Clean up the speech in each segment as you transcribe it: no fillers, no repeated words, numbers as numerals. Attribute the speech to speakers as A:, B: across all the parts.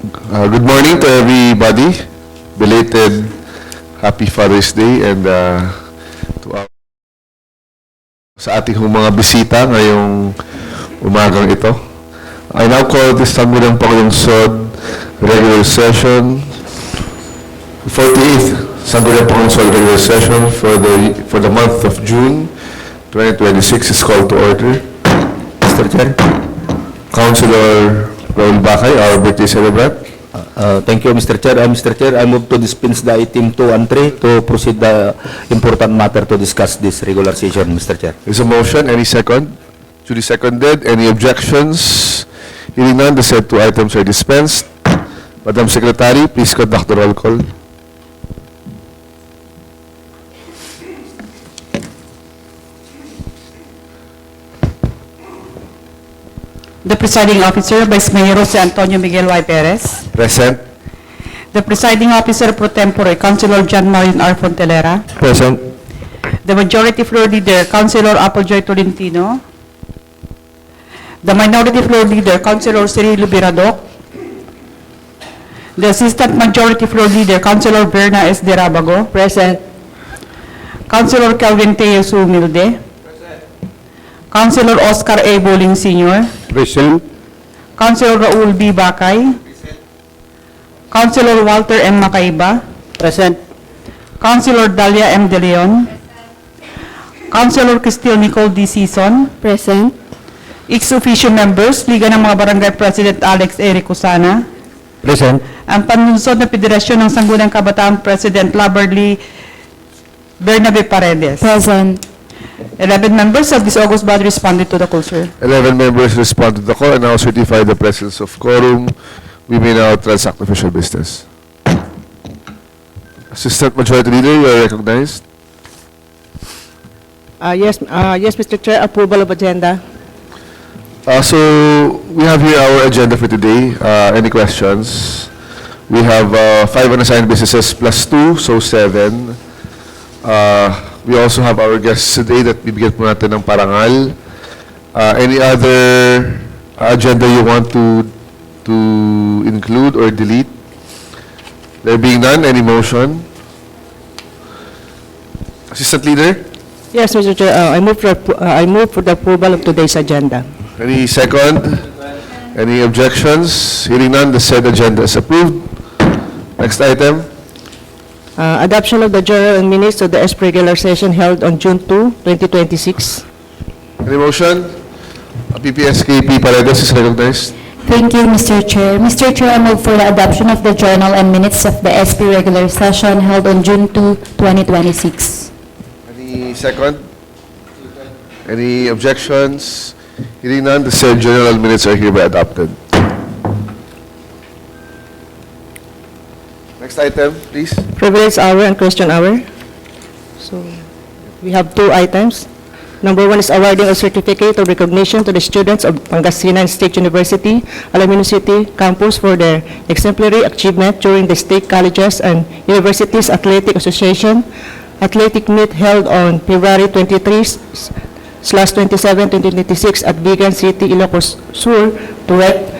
A: Good morning to everybody. Belated Happy Father's Day and to sa ating mga bisita ngayong umagang ito. I now call this Sangguniang Panglungsod regular session, 48th Sangguniang Panglungsod regular session for the month of June 2026 is called to order. Mr. Chair. Councilor Raul Bakay, our birthday celebrant.
B: Thank you, Mr. Chair. Mr. Chair, I move to dispense the item 2 and 3 to proceed the important matter to discuss this regular session, Mr. Chair.
A: Is a motion. Any second? Duly seconded. Any objections? Hearing none, the said two items are dispensed. Madam Secretary, please conduct the roll call.
C: The presiding officer, Vice Mayor Jose Antonio Miguel Y. Perez.
A: Present.
C: The presiding officer pro tempore, Councilor John Marin R. Fontelera.
A: Present.
C: The majority floor leader, Councilor Applejoy Tolentino. The minority floor leader, Councilor Cirilo Biradoc. The assistant majority floor leader, Councilor Berna S. Derabago. Present. Councilor Kelvin Teo Sumilde. Councilor Oscar A. Bowling Sr.
B: Present.
C: Councilor Raul B. Bakay. Councilor Walter M. Macaiba.
B: Present.
C: Councilor Dalia M. De Leon. Councilor Cristil Nicole D. Season.
D: Present.
C: Ex-officio members, Liga ng mga Barangay President Alex Eric Cusana.
B: Present.
C: Ang panunsod na Federasyon ng Sangguniang Kabataan President Laberly Bernabe Paredes.
D: Present.
C: 11 members of this August body responded to the call, sir.
A: 11 members responded to the call and now certify the presence of quorum. We may now transact official business. Assistant Majority Leader, you are recognized.
E: Yes, Mr. Chair, approval of agenda.
A: So we have here our agenda for today. Any questions? We have 5 unassigned businesses plus 2, so 7. We also have our guests today that bibigyan po natin ng parangal. Any other agenda you want to include or delete? There being none, any motion? Assistant Leader?
E: Yes, Mr. Chair, I move for the approval of today's agenda.
A: Any second? Any objections? Hearing none, the said agenda is approved. Next item.
E: Adoption of the journal and minutes of the SP regular session held on June 2, 2026.
A: Any motion? PPSKP Paredes is recognized.
D: Thank you, Mr. Chair. Mr. Chair, I move for the adoption of the journal and minutes of the SP regular session held on June 2, 2026.
A: Any second? Any objections? Hearing none, the said journal and minutes are hereby adopted. Next item, please.
E: Privilege hour and question hour. So, we have 2 items. Number 1 is awarding a certificate of recognition to the students of Pangasinan State University, Alaminos City campus for their exemplary achievement during the State Colleges and Universities Athletic Association athletic meet held on February 23/27, 2026 at Bigan City, Ilocos Sur, Duet.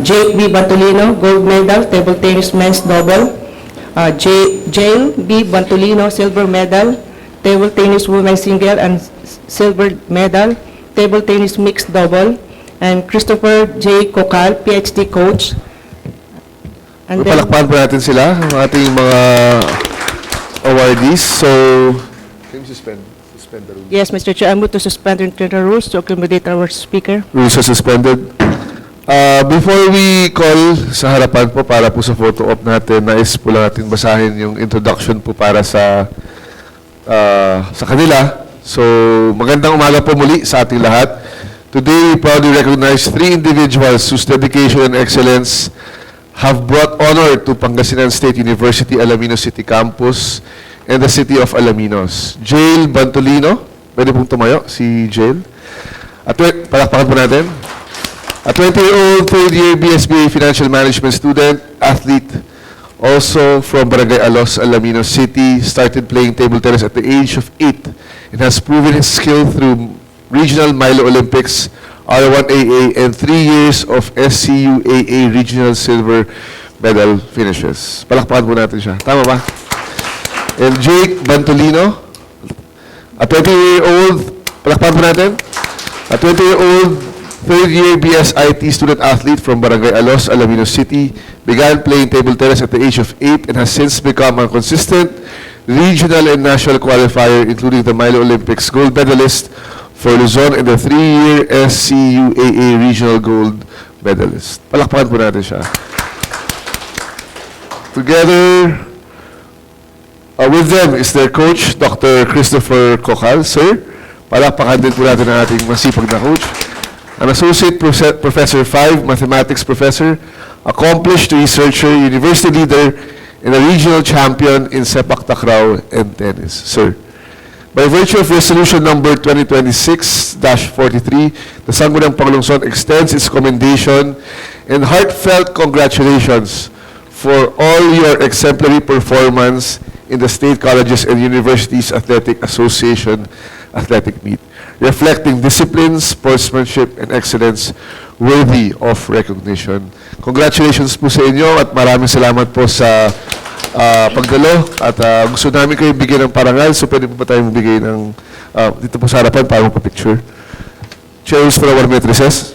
E: Jake B. Bantolino, gold medal, table tennis men's double. Jail B. Bantolino, silver medal, table tennis women's single and silver medal, table tennis mixed double. And Christopher J. Kokal, PhD coach. And then,
A: Palakpakan po natin sila, ang ating mga awardees. So, can you suspend the rules?
E: yes, Mr. Chair, I move to suspend the internal rules to accommodate our speaker.
A: Rules are suspended. Before we call sa harapan po para po sa photo op natin, nais po lang natin basahin yung introduction po para sa kanila. So, magandang umaga po muli sa ating lahat. Today, we proudly recognize 3 individuals whose dedication and excellence have brought honor to Pangasinan State University, Alaminos City Campus, and the city of Alaminos. Jail Bantolino, pwede pong tumayo, si Jail. At palakpakan po natin. A 20-year-old third-year BSBA Financial Management student, athlete, also from Barangay Alos, Alaminos City, started playing table tennis at the age of 8 and has proven his skill through regional Milo Olympics, R1AA, and 3 years of SCUAA Regional Silver Medal finishes. Palakpakan po natin siya. Tama ba? And Jake Bantolino, a 20-year-old, palakpakan po natin, a 20-year-old third-year BSIT student-athlete from Barangay Alos, Alaminos City, began playing table tennis at the age of 8 and has since become a consistent regional and national qualifier, including the Milo Olympics gold medalist for Luzon and the 3-year SCUAA regional gold medalist. Palakpakan po natin siya. Together with them is their coach, Dr. Christopher Cocal. Sir, palakpakan din po natin ang ating masipag na coach. An Associate Professor 5, Mathematics Professor, accomplished researcher, university leader, and a regional champion in sepak takraw and tennis. Sir, by virtue of Resolution number 2026-43, the Sangguniang Panglungsod extends its commendation and heartfelt congratulations for all your exemplary performance in the State Colleges and Universities Athletic Association Athletic Meet, reflecting discipline, sportsmanship, and excellence worthy of recognition. Congratulations po sa inyo at maraming salamat po sa pagdalo at gusto namin kayo bigyan ng parangal, so pwede po ba tayong bigay ng dito po sa harapan para magpa-picture. Chair, for a 1-minute recess.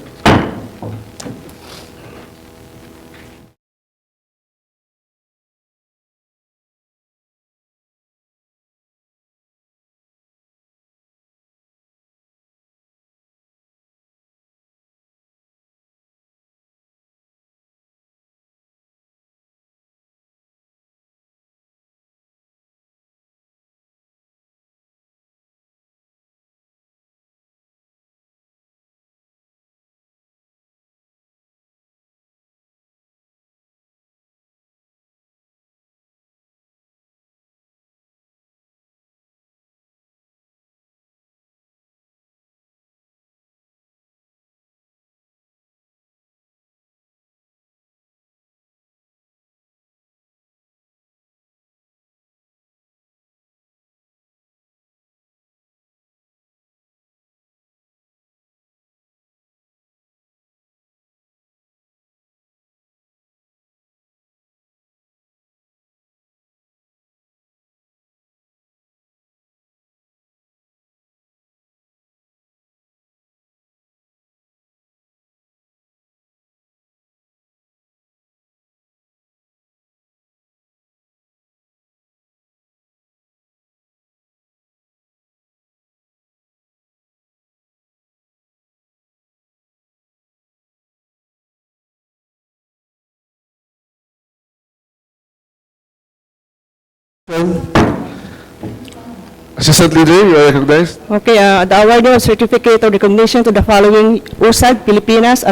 A: Assistant Leader, you are recognized.
E: Okay, the awarding of certificate of recognition to the following USAD Pilipinas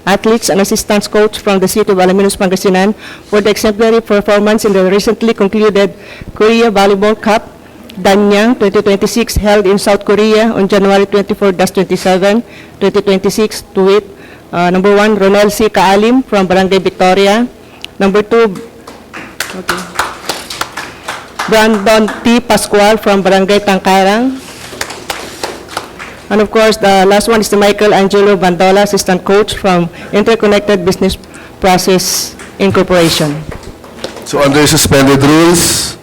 E: athletes and assistant coach from the city of Alaminos, Pangasinan for the exemplary performance in the recently concluded Korea Volleyball Cup Danyang 2026 held in South Korea on January 24-27, 2026 to wit, number 1, Ronel C. Kaalim from Barangay Victoria, number 2, Brandon T. Pascual from Barangay Tangkarang. And of course, the last one is the Michael Angelo Bandola, assistant coach from Interconnected Business Process Incorporation.
A: So under suspended rules,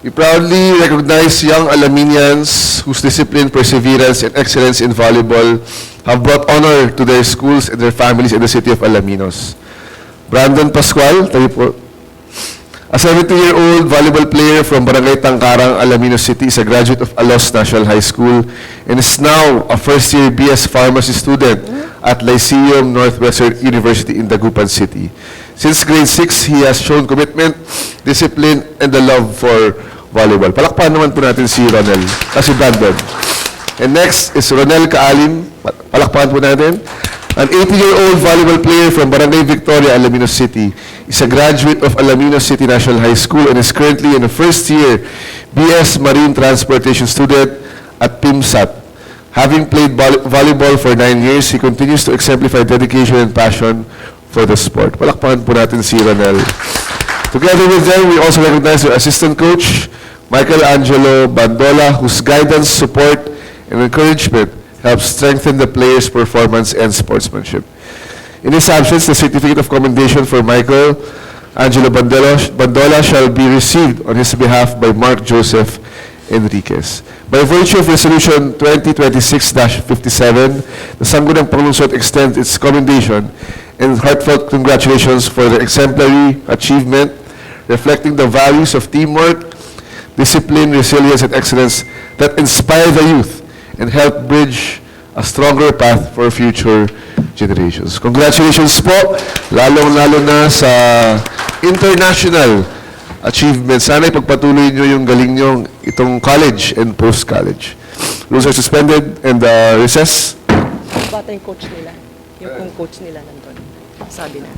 A: we proudly recognize young Alaminians whose discipline, perseverance, and excellence in volleyball have brought honor to their schools and their families in the city of Alaminos. Brandon Pascual, tayo po. A 70-year-old volleyball player from Barangay Tangkarang, Alaminos City, is a graduate of Alos National High School and is now a first-year BS Pharmacy student at Lyceum Northwestern University in Dagupan City. Since grade 6, he has shown commitment, discipline, and the love for volleyball. Palakpakan naman po natin si Ronel, si Brandon. And next is Ronel Kaalim. Palakpakan po natin. An 80-year-old volleyball player from Barangay Victoria, Alaminos City, is a graduate of Alaminos City National High School and is currently in a first-year BS Marine Transportation student at PIMSAT. Having played volleyball for 9 years, he continues to exemplify dedication and passion for the sport. Palakpakan po natin si Ronel. Together with them, we also recognize our assistant coach, Michael Angelo Bandola, whose guidance, support, and encouragement helps strengthen the player's performance and sportsmanship. In his absence, the certificate of commendation for Michael Angelo Bandola shall be received on his behalf by Mark Joseph Enriquez. By virtue of Resolution 2026-57, the Sangguniang Panglungsod extends its commendation and heartfelt congratulations for their exemplary achievement, reflecting the values of teamwork, discipline, resilience, and excellence that inspire the youth and help bridge a stronger path for future generations. Congratulations po, lalong-lalo na sa international achievements. Sana ipagpatuloy nyo yung galing nyo itong college and post-college. Rules are suspended and recess.
E: Bata yung coach nila. Yung kung coach nila nandun. Sabi na.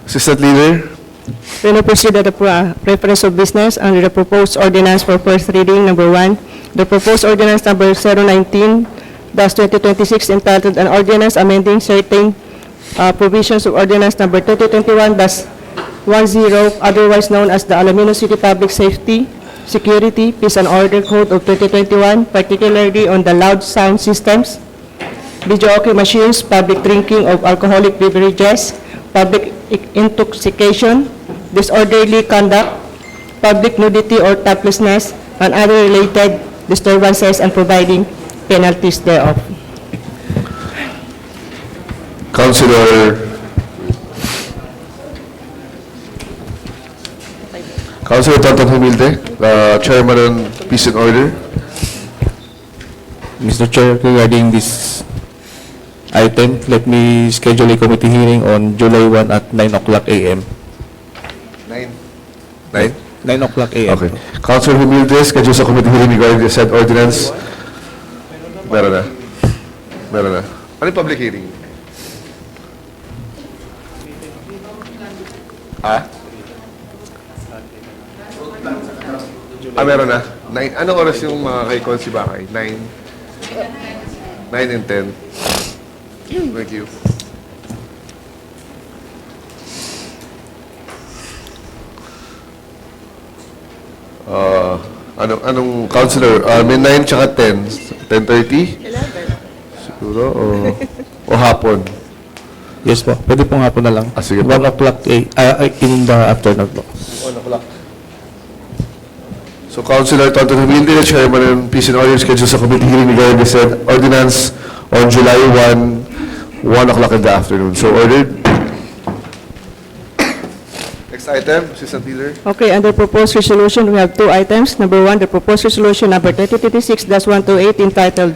A: Assistant Leader.
E: We now proceed to the reference of business under the proposed ordinance for first reading. Number 1, the proposed ordinance number 019-2026 entitled an ordinance amending certain provisions of ordinance number 2021-10, otherwise known as the Alaminos City Public Safety, Security, Peace and Order Code of 2021, particularly on the loud sound systems, videoke machines, public drinking of alcoholic beverages, public intoxication, disorderly conduct, public nudity or toplessness, and other related disturbances and providing penalties thereof.
A: Councilor Tonton Humilde, Chairman on Peace and Order.
F: Mr. Chair, regarding this item, let me schedule a committee hearing on July 1 at 9 o'clock a.m.
A: 9?
F: 9 o'clock a.m.
A: Okay. Councilor Humilde, schedule sa committee hearing regarding the said ordinance. Meron na. Meron na. Ano yung public hearing? Meron na. 9. Anong oras yung mga kay Consi Bakay? 9? 9 and 10. Thank you. Anong counselor? May 9 tsaka 10. 10:30? 11. Siguro, o hapon?
F: Yes po. Pwede pong hapon na lang.
A: Sige
F: 1
A: po.
F: o'clock in the afternoon po.
A: 1 o'clock. So, Councilor Tonton Humilde, the Chairman ng Peace and Order, schedule sa committee hearing regarding the said ordinance on July 1, 1 o'clock in the afternoon. So, ordered. Next item, Assistant Leader.
E: Okay, under proposed resolution, we have 2 items. Number 1, the proposed resolution number 2026-128 entitled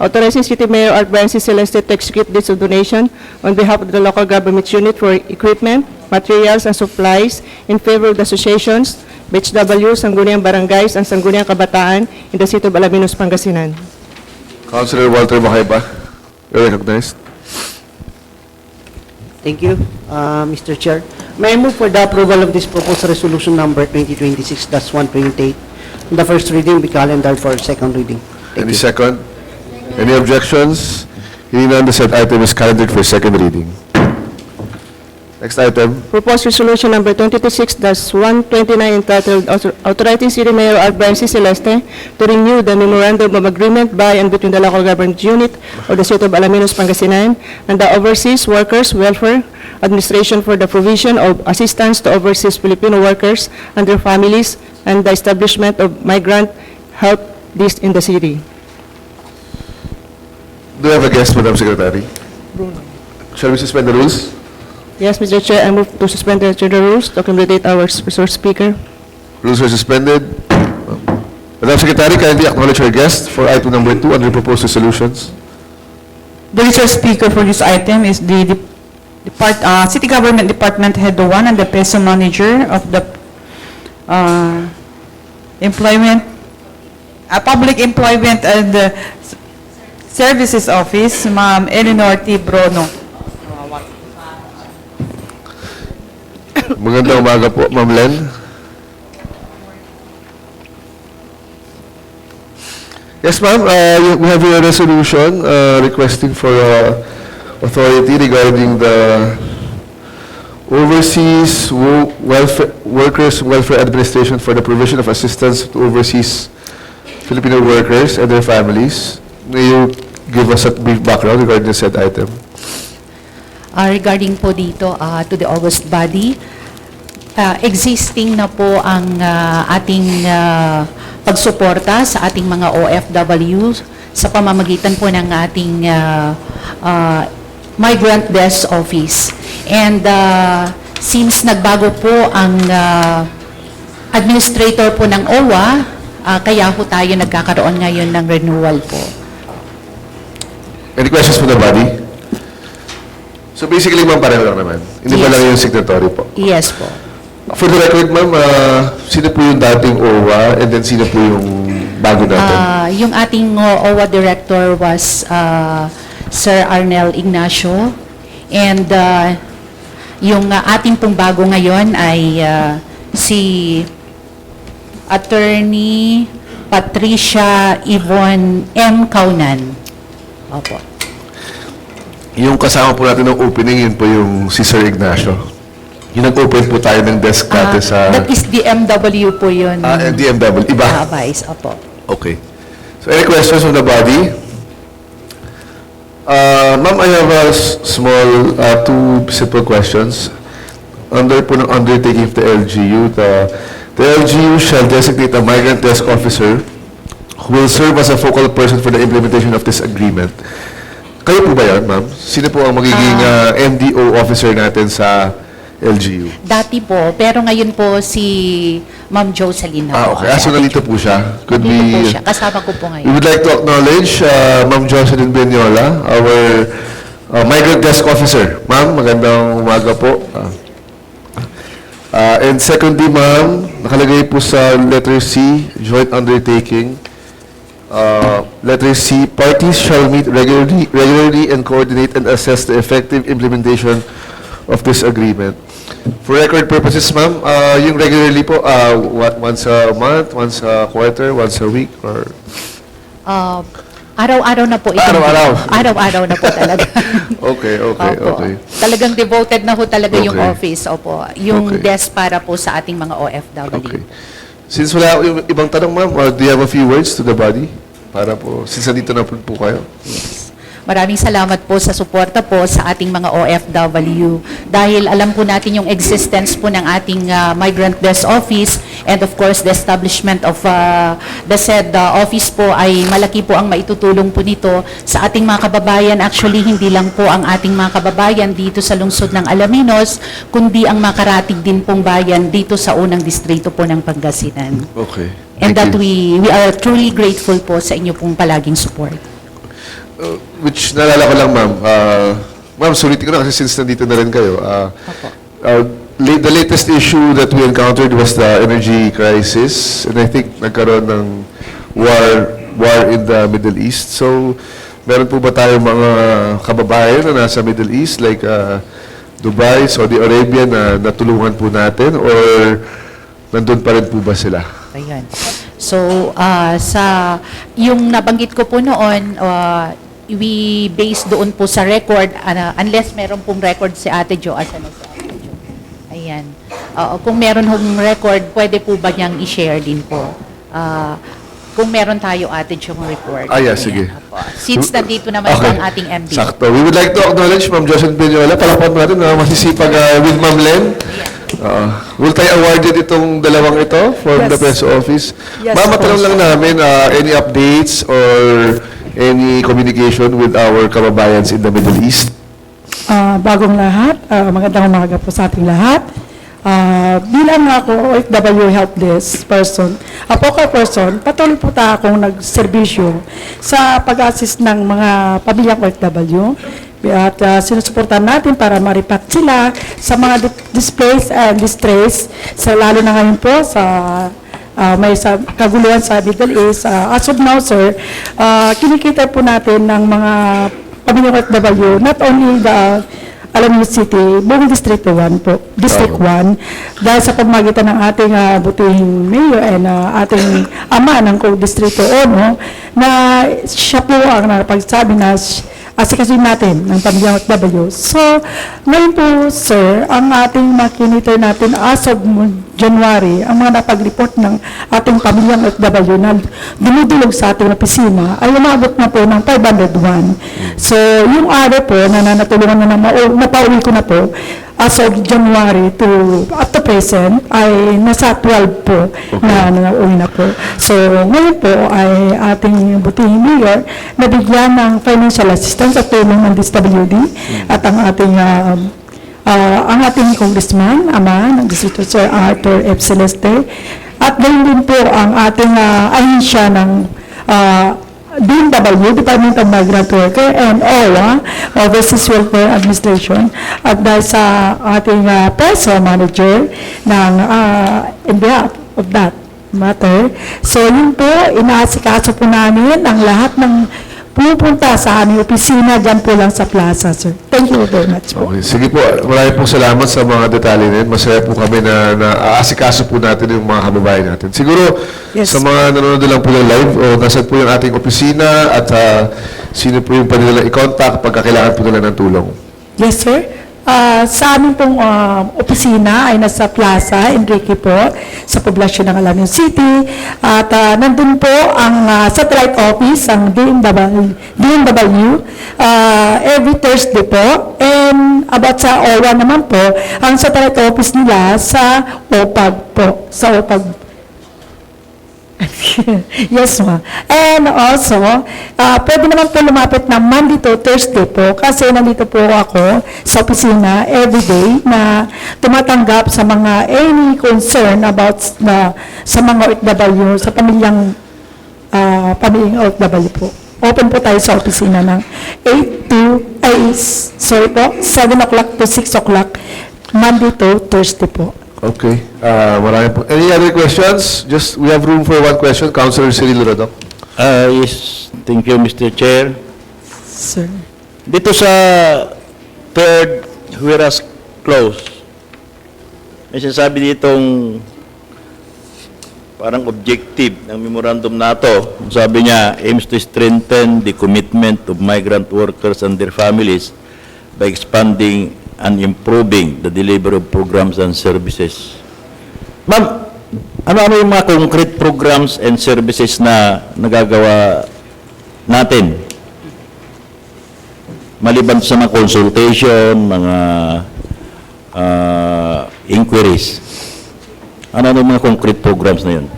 E: authorizing City Mayor Art Brian C. Celeste to execute deeds of donation on behalf of the local government unit for equipment, materials, and supplies in favor of the associations, BHW, Sangguniang Barangays, and Sangguniang Kabataan in the city of Alaminos, Pangasinan.
A: Councilor Walter Macaipa, you're recognized.
G: Thank you, Mr. Chair. May I move for the approval of this proposed resolution number 2026-128? The first reading be calendared for second reading. Thank
A: Any
G: you.
A: second? Any objections? Hearing none, the said item is calendared for second reading. Next item.
E: Proposed Resolution Number 2026-129 entitled Authorizing City Mayor R. Brian C. Celeste to renew the Memorandum of Agreement by and between the Local Government Unit of the City of Alaminos, Pangasinan and the Overseas Workers Welfare Administration for the provision of assistance to overseas Filipino workers and their families and the establishment of migrant help desk in the city.
A: Do you have a guest, Madam Secretary? Shall we suspend the rules?
E: Yes, Mr. Chair, I move to suspend the agenda rules to accommodate our resource speaker.
A: Rules are suspended. Madam Secretary, kindly acknowledge our guest for item number 2 under proposed resolutions.
C: The resource speaker for this item is the City Government Department Head 1 and the PESO Manager of the Public Employment and Services Office, Ma'am Eleanor T. Brono.
A: Magandang umaga po, Ma'am Len. Yes, ma'am. We have a resolution requesting for authority regarding the Overseas Workers Welfare Administration for the provision of assistance to overseas Filipino workers and their families. May you give us a brief background regarding the said item?
H: Regarding po dito to the August body, existing na po ang ating pagsuporta sa ating mga OFW sa pamamagitan po ng ating Migrant Desk Office. And since nagbago po ang administrator po ng OWA, kaya po tayo nagkakaroon ngayon ng renewal po.
A: Any questions from the body? So basically, ma'am, pareho lang naman. Hindi ba
H: Yes.
A: lang yung signatory po?
H: Yes po.
A: For the record, ma'am, sino po yung dating OWA and then sino po yung bago natin?
H: Yung ating OWA director was Sir Arnel Ignacio, and yung ating pong bago ngayon ay si Attorney Patricia Yvonne M. Kaunan. Opo.
A: Yung kasama po natin ng opening, yun po yung si Sir Ignacio. Yung nag-open po tayo ng desk natin sa...
H: That is DMW po yun.
A: DMW. Iba?
H: Vice, opo.
A: Okay. So any questions from the body? Ma'am, I have a small, two simple questions. Under po ng undertaking of the LGU, the LGU shall designate a migrant desk officer who will serve as a focal person for the implementation of this agreement. Kayo po ba yan, ma'am? Sino po ang magiging MDO officer natin sa LGU?
H: Dati po, pero ngayon po si Ma'am Jocelyn na po.
A: Okay. So nandito po siya. Could
H: Dito po
A: be...
H: siya. Kasama ko po
A: We
H: ngayon.
A: would like to acknowledge Ma'am Jocelyn Benyola, our migrant desk officer. Ma'am, magandang umaga po. And secondly, ma'am, nakalagay po sa letter C, joint undertaking. Letter C, parties shall meet regularly and coordinate and assess the effective implementation of this agreement. For record purposes, ma'am, yung regularly po, once a month, once a quarter, once a week, or...
H: Araw-araw na po ito.
A: Araw-araw?
H: Araw-araw na po talaga.
A: Okay.
H: Opo. Talagang devoted na po talaga yung
A: Okay.
H: office. Opo. Yung
A: Okay.
H: desk para po sa ating mga OFW.
A: Okay. Since wala yung ibang tanong, ma'am, do you have a few words to the body? Para po, since nandito na po kayo.
H: Maraming salamat po sa suporta po sa ating mga OFW dahil alam po natin yung existence po ng ating Migrant Desk Office and of course the establishment of the said office po ay malaki po ang maitutulong po nito sa ating mga kababayan. Actually, hindi lang po ang ating mga kababayan dito sa lungsod ng Alaminos, kundi ang makarating din pong bayan dito sa unang distrito po ng Pangasinan.
A: Okay.
H: And
A: Thank
H: that
A: you.
H: we are truly grateful po sa inyo pong palaging support.
A: Which, naalala ko lang, ma'am, ma'am, sulitin ko na kasi since nandito na rin kayo. The latest issue that we encountered was the energy crisis, and I think nagkaroon ng war in the Middle East. So, meron po ba tayong mga kababayan na nasa Middle East, like Dubai, Saudi Arabia, na natulungan po natin, or nandun pa rin po ba sila?
H: Ayan. So, sa yung nabanggit ko po noon, we base doon po sa record, unless meron pong record si Ate Jo, asa na siya? Ayan. Kung meron hong record, pwede po ba niyang i-share din po? Kung meron tayo atin yung report.
A: Yeah,
H: Ayan,
A: sige.
H: opo. Since nandito naman
A: Okay.
H: ang ating MD.
A: Sakto. We would like to acknowledge Ma'am Jocelyn Peñola. Palakpan natin na masisipag with Ma'am Len. Will tayo awarded itong dalawang ito from the press office.
C: Yes,
A: Ma'am,
C: of
A: matanong
C: course.
A: lang namin, any updates or any communication with our kababayans in the Middle East?
I: Bagong lahat, magandang umaga po sa ating lahat. Bilang ako OFW help desk person, focal person, patuloy po akong nagserbisyo sa pag-assist ng mga pamilyang OFW. At sinusuportahan natin para maripat sila sa mga displaced and distressed, lalo na ngayon po sa may kaguluhan sa Middle East. As of now, sir, kinikita po natin ng mga pamilyang OFW, not only the Alamino City, buong District 1 po, District 1, dahil sa pagmagitan ng ating butihing mayor and ating ama ng Distrito 1, na siya po ang napagsabi na asikasin natin ng pamilyang OFW. So, ngayon po, sir, ang ating makinitor natin as of January, ang mga napag-report ng ating pamilyang OFW na dumudulog sa ating opisina ay umabot na po ng 501. So, yung other po na natulungan na napauwi ko na po, as of January to up to present, ay nasa 12 po na nauwi na po. So, ngayon po ay ating butihing mayor nabigyan ng financial assistance at tulong ng DSWD at ang ating congressman, ama ng Distrito Sir Arthur F. Celeste, at gayon din po ang ating ahensya ng DMW, Department of Migrant Worker, and OWA, Overseas Welfare Administration, at dahil sa ating PESO manager ng in behalf of that matter. So yun po, inaasikaso po namin ang lahat ng pupunta sa aming opisina dyan po lang sa plaza, sir. Thank you very much po.
A: Okay. Sige po, maraming pong salamat sa mga detalye na yun. Masaya po kami na aasikaso po natin yung mga kababayan natin. Siguro,
I: Yes.
A: sa mga nanonood lang po ng live, nasan po yung ating opisina at sino po yung pwede nila i-contact pagka kailangan po nila ng tulong.
I: Yes, sir. Sa aming pong opisina ay nasa Plaza Enrique po, sa poblasyon ng Alamino City. At nandun po ang satellite office, ang DMW, every Thursday po. And about sa OWA naman po, ang satellite office nila sa OPAG po, sa OPAG. Yes, ma. And also, pwede naman po lumapit na Monday to Thursday po kasi nandito po ako sa opisina everyday na tumatanggap sa mga any concern about sa mga OFW, sa pamilyang OFW po. Open po tayo sa opisina ng 7 o'clock to 6 o'clock, Monday to Thursday po.
A: Okay. Marami po. Any other questions? We have room for one question. Councilor Cyril Rodok.
B: Yes, thank you, Mr. Chair.
I: Sir.
B: Dito sa third whereas clause, may sinasabi ditong parang objective ng memorandum na ito. Sabi niya, aims to strengthen the commitment of migrant workers and their families by expanding and improving the delivery of programs and services. Ma'am, ano yung mga concrete programs and services na nagagawa natin? Maliban sa mga consultation, mga inquiries. Ano yung mga concrete programs na yun?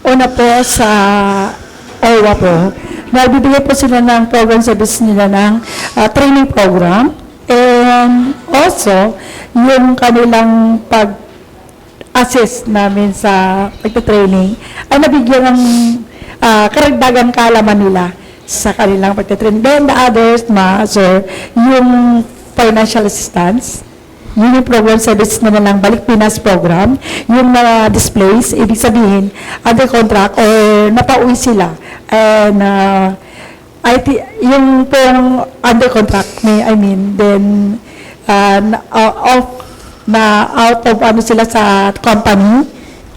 I: Una po sa OWA po, nagbibigay po sila ng program service nila ng training program. And also, yung kanilang pag-assist namin sa pagtatraining ay nabigyan ng karagdagang kaalaman nila sa kanilang pagtatraining. Then the others, sir, yung financial assistance, yun yung program service na ng Balik Pinas program, yung mga displays, ibig sabihin, under contract or napauwi sila. And yung pong under contract then out of sila sa company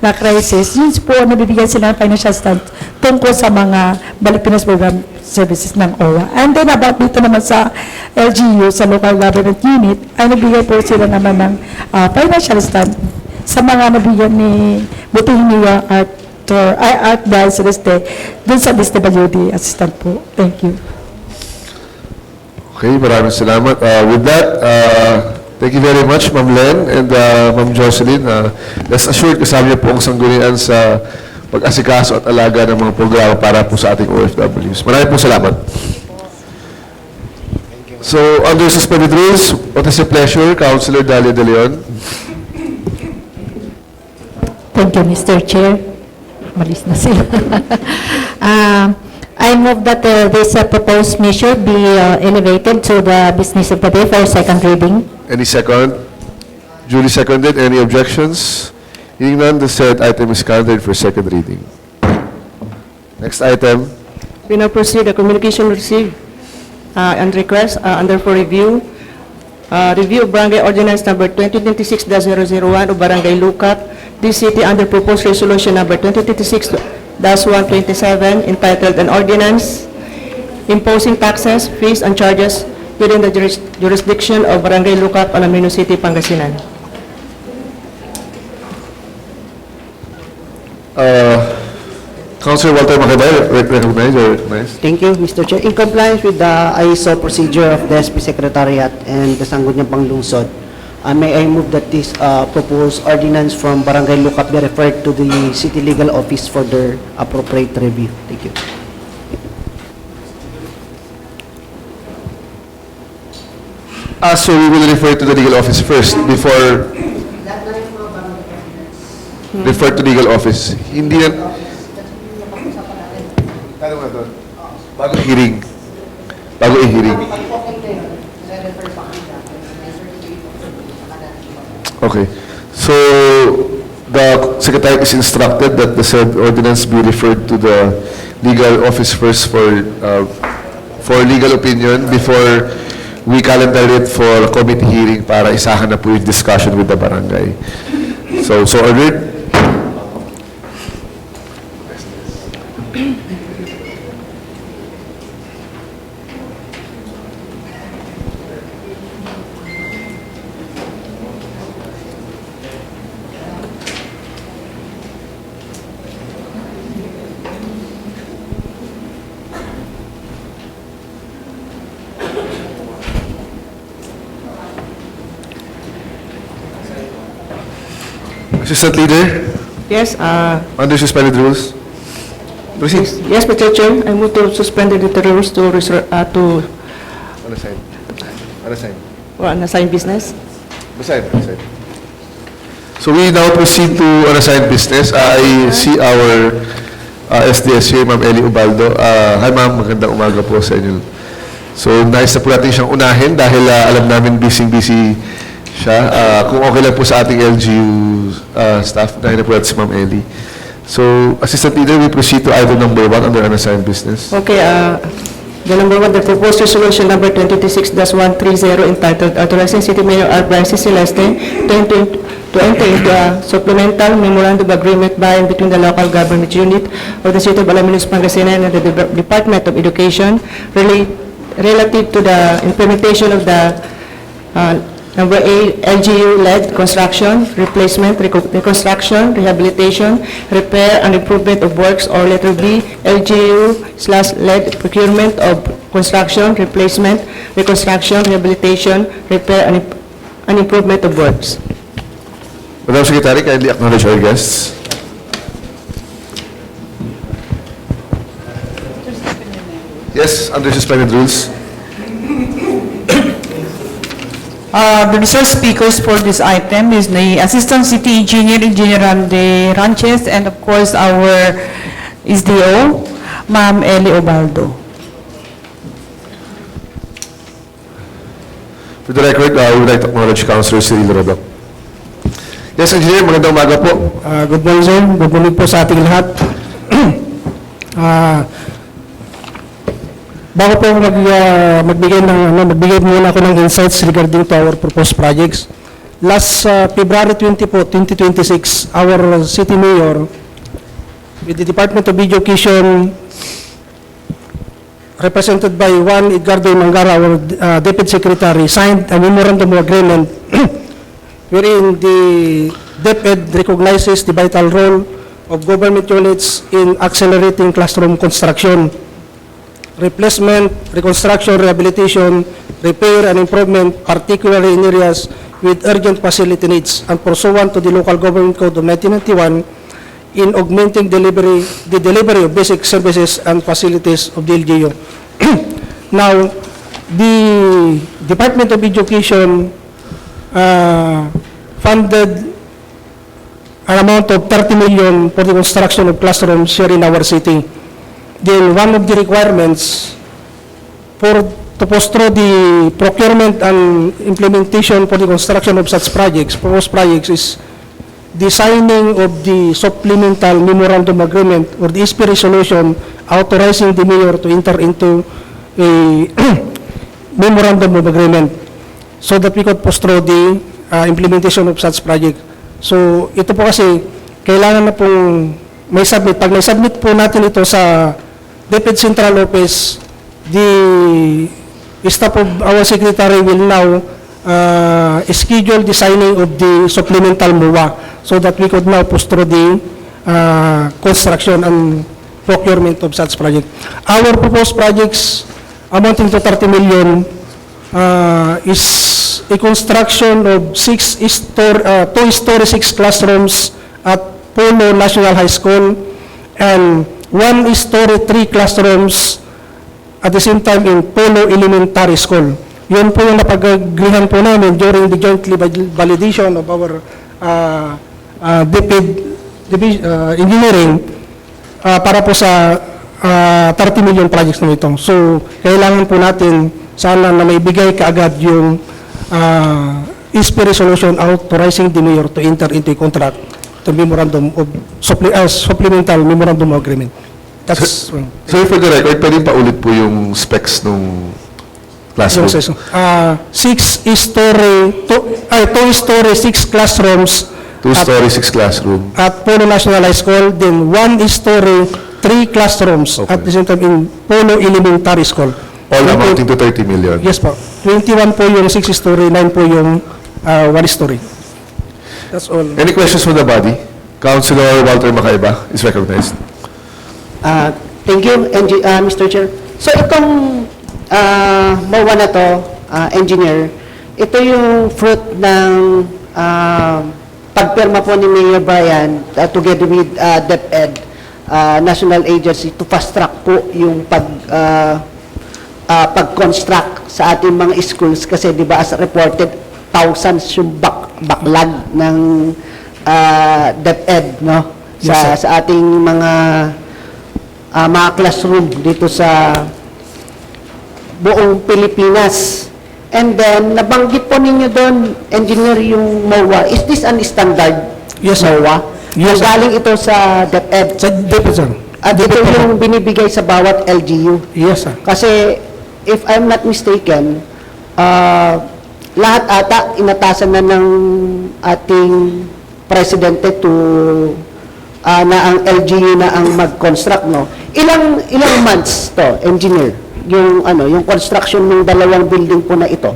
I: na crisis, yun po nabibigyan sila ng financial assistance tungkol sa mga Balik Pinas program services ng OWA. And then about dito naman sa LGU, sa local government unit, ay nabigay po sila naman ng financial stand sa mga nabigyan ni Butihiniwa Art Dal Celeste dun sa DSWD assistant po. Thank you.
A: Okay, maraming salamat. With that, thank you very much, Ma'am Len and Ma'am Jocelyn. Rest assured, kasama niyo po ang sanggunian sa pag-asikaso at alaga ng mga programa para po sa ating OFWs. Maraming po salamat. So, under suspended rules, what is your pleasure, Councilor Dalia De Leon?
D: Thank you, Mr. Chair. Malis na sila. I move that this proposed measure be elevated to the business of the day for second reading.
A: Any second? Duly seconded. Any objections? Hearing none, the said item is carried for second reading. Next item.
E: We now proceed the communication received and request under for review. Review of Barangay Ordinance number 2026-001 of Barangay Lucap, this city under proposed resolution number 2026-127 entitled an ordinance imposing taxes, fees, and charges within the jurisdiction of Barangay Lucap, Alaminos City, Pangasinan.
A: Councilor Walter Macabay, recognized.
G: Thank you, Mr. Chair. In compliance with the ISO procedure of the SP Secretariat and the Sangguniang Panglungsod, may I move that this proposed ordinance from Barangay Lucap be referred to the City Legal Office for their appropriate review. Thank you.
A: So we will refer to the legal office first before... Refer to legal office. Hindi yan... Bago hearing. Bago i-hearing. Okay. So, the Secretary is instructed that the said ordinance be referred to the legal office first for legal opinion before we calendar it for committee hearing para isahan na po yung discussion with the barangay. So ordered. Assistant Leader,
E: Yes,
A: under suspended rules. Proceed.
E: yes, Mr. Chair, I move to suspend the rules to
A: Unassign. Unassign.
E: unassign business.
A: Unassign. So we now proceed to unassigned business. I see our SDSA, Ma'am Ellie Ubaldo. Hi ma'am, magandang umaga po sa inyo. So nice na po natin siyang unahin dahil alam namin busy-busy siya. Kung okay lang po sa ating LGU staff, dahil na po natin si Ma'am Ellie. So, Assistant Leader, we proceed to item number 1 under unassigned business.
E: Okay, the number 1, the proposed resolution number 2026-130 entitled authorizing City Mayor R. Brian C. Celeste to enter into a supplemental memorandum of agreement by and between the local government unit of the City of Alaminos, Pangasinan and the Department of Education relative to the implementation of the number A, LGU-led construction, replacement, reconstruction, rehabilitation, repair, and improvement of works, or letter B, LGU/led procurement of construction, replacement, reconstruction, rehabilitation, repair, and improvement of works.
A: Madam Secretary, kindly acknowledge our guests. Yes, under suspended rules.
C: The resource speakers for this item is the Assistant City Engineer, Engineer Randy Ranches, and of course our SDO, Ma'am Ellie Ubaldo.
A: For the record, we would like to acknowledge Councilor Cirilo Rodoc. Yes, Engineer, magandang umaga po.
G: Good morning, sir. Good morning po sa ating lahat. Bago po magbigay muna ako ng insights regarding to our proposed projects. Last February 20 po, 2026, our City Mayor with the Department of Education
J: represented by Juan Edgardo Mangara, our Deputy Secretary, signed a memorandum of agreement wherein the DepEd recognizes the vital role of government units in accelerating classroom construction, replacement, reconstruction, rehabilitation, repair, and improvement, particularly in areas with urgent facility needs, and pursuant to the Local Government Code of 1991, in augmenting the delivery of basic services and facilities of the LGU. Now, the Department of Education funded an amount of 30 million for the construction of classrooms here in our city. Then one of the requirements to postpone the procurement and implementation for the construction of such projects, proposed projects, is the signing of the supplemental memorandum agreement or the SP resolution authorizing the mayor to enter into a memorandum of agreement so that we could postpone the implementation of such project. So ito po kasi kailangan na pong may submit. Pag may-submit po natin ito sa DepEd Central Office, the staff of our secretary will now schedule the signing of the supplemental MOA so that we could now postpone the construction and procurement of such project. Our proposed projects amounting to 30 million is a construction of two-story 6 classrooms at Polo National High School and 1-story 3 classrooms at the same time in Polo Elementary School. Yun po yung napag-agreehan po namin during the jointly validation of our DepEd engineering para po sa 30 million projects na ito. So, kailangan po natin sana na maibigay kaagad yung SP resolution authorizing the mayor to enter into a contract to memorandum of supplemental memorandum of agreement. That's
A: So for the record, pwedeng paulit po yung specs nung classroom.
J: two-story 6 classrooms
A: 2-story 6 classroom.
J: at Polo National High School, then 1-story 3 classrooms
A: Okay.
J: at the same time in Polo Elementary School.
A: All amounting to 30 million.
J: Yes po. 21 po yung 6-story, 9 po yung 1-story. That's all.
A: Any questions from the body? Councilor Walter Macaiba is recognized.
G: Thank you, Mr. Chair. So itong MOA na to, engineer, ito yung fruit ng pagpirma po ni Mayor Brian together with DepEd, National Agency, to fast track po yung pag-construct sa ating mga schools kasi di ba as reported, thousands yung backlog ng DepEd, no? Sa ating mga classroom dito sa buong Pilipinas. And then, nabanggit po ninyo doon, engineer, yung MOA. Is this an standard MOA?
J: Yes, sir.
G: Galing ito sa DepEd.
J: Sa DepEd, sir.
G: At ito yung binibigay sa bawat LGU.
J: Yes, sir.
G: Kasi, if I'm not mistaken, lahat ata inatasan na ng ating presidente na ang LGU na ang mag-construct, no? Ilang months to, engineer, yung construction ng dalawang building po na ito?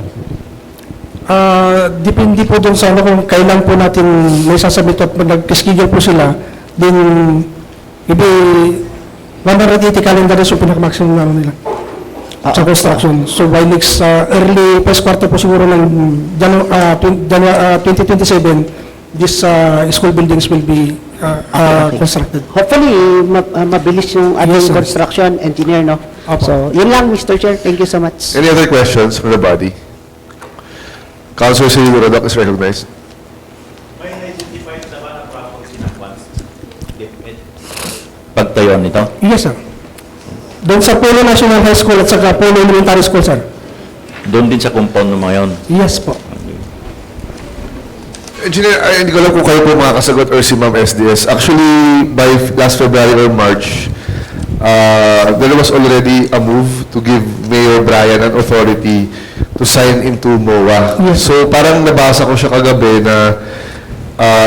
J: Depende po doon sa kung kailan po natin may sasabit at nag-schedule po sila, then maybe 180 calendar days yung pinaka-maximum na nila sa construction. So by next early first quarter po siguro ng 2027, these school buildings will be constructed.
G: Hopefully, mabilis yung ating
J: Yes, sir.
G: construction engineer, no?
J: Opo.
G: So, yun lang, Mr. Chair. Thank you so much.
A: Any other questions from the body? Councilor Silvio Rodoc is recognized.
B: Pagtayon nito.
J: Yes, sir. Doon sa Polo National High School at saka Polo Elementary School, sir.
B: Doon din sa compound ng mga yun.
J: Yes po.
A: Engineer, hindi ko alam kung kayo po makakasagot or si Ma'am SDS. Actually, by last February or March, there was already a move to give Mayor Brian an authority to sign into MOA.
J: Yes.
A: So parang nabasa ko siya kagabi na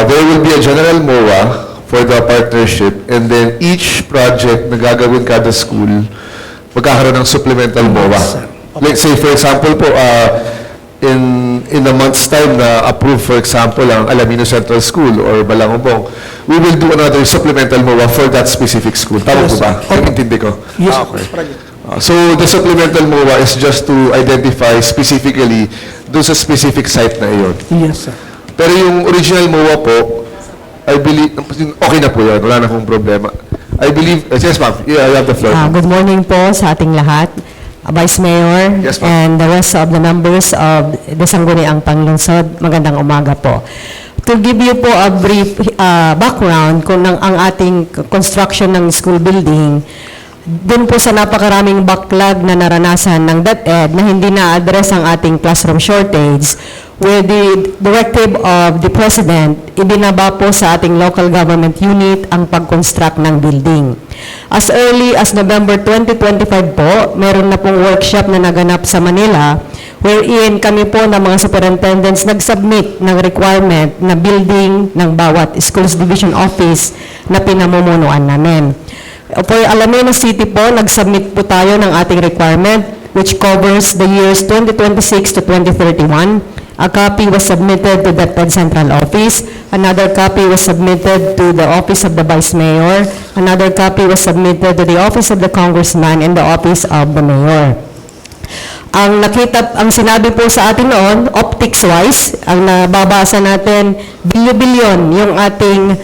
A: there will be a general MOA for the partnership and then each project na gagawin kada school magkakaroon ng supplemental MOA. Let's say, for example po, in a month's time na approve, for example, ang Alamino Central School or Balangobong, we will do another supplemental MOA for that specific school. Tama po ba? Ang intindi ko.
J: Yes,
A: Okay. So, the supplemental MOA is just to identify specifically doon sa specific site na iyon.
J: Yes, sir.
A: Pero yung original MOA po, I believe, okay na po yun. Wala na akong problema. I believe, yes ma'am, you have the floor.
K: Good morning po sa ating lahat, Vice Mayor,
A: Yes, ma'am.
K: and the rest of the members of the Sangguniang Panglungsod. Magandang umaga po. To give you po a brief background kung ang ating construction ng school building, dun po sa napakaraming backlog na naranasan ng DepEd na hindi na-address ang ating classroom shortage, with the directive of the President, ibinaba po sa ating local government unit ang pag-construct ng building. As early as November 2025 po, meron na pong workshop na naganap sa Manila wherein kami po ng mga superintendents nag-submit ng requirement na building ng bawat schools division office na pinamumunuan namin. For Alamino City po, nag-submit po tayo ng ating requirement which covers the years 2026 to 2031. A copy was submitted to the DepEd Central Office. Another copy was submitted to the Office of the Vice Mayor. Another copy was submitted to the Office of the Congressman and the Office of the Mayor. Ang sinabi po sa atin noon, optics-wise, ang nababasa natin, bilyon-bilyon yung ating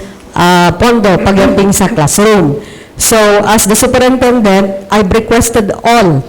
K: pondo pagdating sa classroom. So, as the superintendent, I've requested all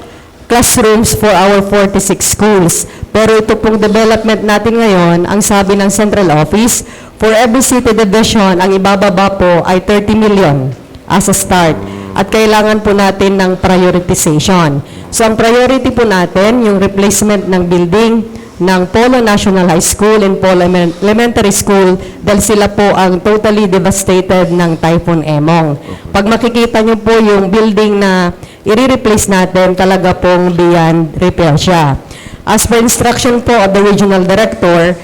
K: classrooms for our 46 schools. Pero ito pong development natin ngayon, ang sabi ng Central Office, for every city division, ang ibababa po ay 30 million as a start. At kailangan po natin ng prioritization. So ang priority po natin, yung replacement ng building ng Polo National High School and Polo Elementary School dahil sila po ang totally devastated ng Typhoon Emong. Pag makikita nyo po yung building na i-replace natin, talaga pong beyond repair siya. As per instruction po of the Regional Director,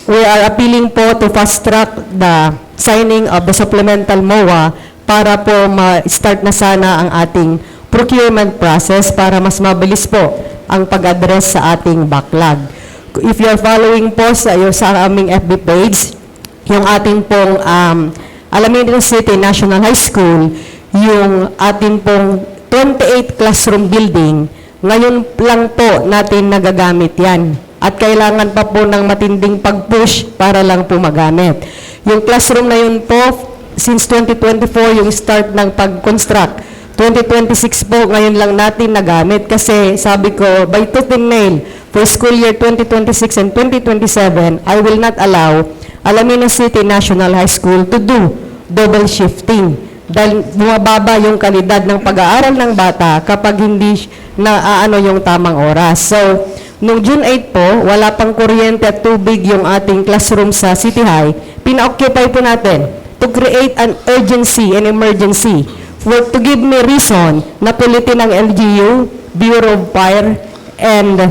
K: we are appealing po to fast-track the signing of the supplemental MOA para po ma-start na sana ang ating procurement process para mas mabilis po ang pag-address sa ating backlog. If you are following po sa aming FB page, yung ating pong Alamino City National High School, yung ating pong 28 classroom building, ngayon lang po natin nagagamit yan. At kailangan pa po ng matinding pag-push para lang po magamit. Yung classroom na yun po, since 2024, yung start ng pag-construct, 2026 po, ngayon lang natin nagamit kasi sabi ko, by tooth and nail, for school year 2026 and 2027, I will not allow Alamino City National High School to do double shifting. Dahil bumababa yung kalidad ng pag-aaral ng bata kapag hindi na yung tamang oras. So, nung June 8 po, wala pang kuryente at tubig yung ating classroom sa City High, pina-occupy po natin to create an urgency and emergency to give me reason na pilitin ng LGU, Bureau of Fire, and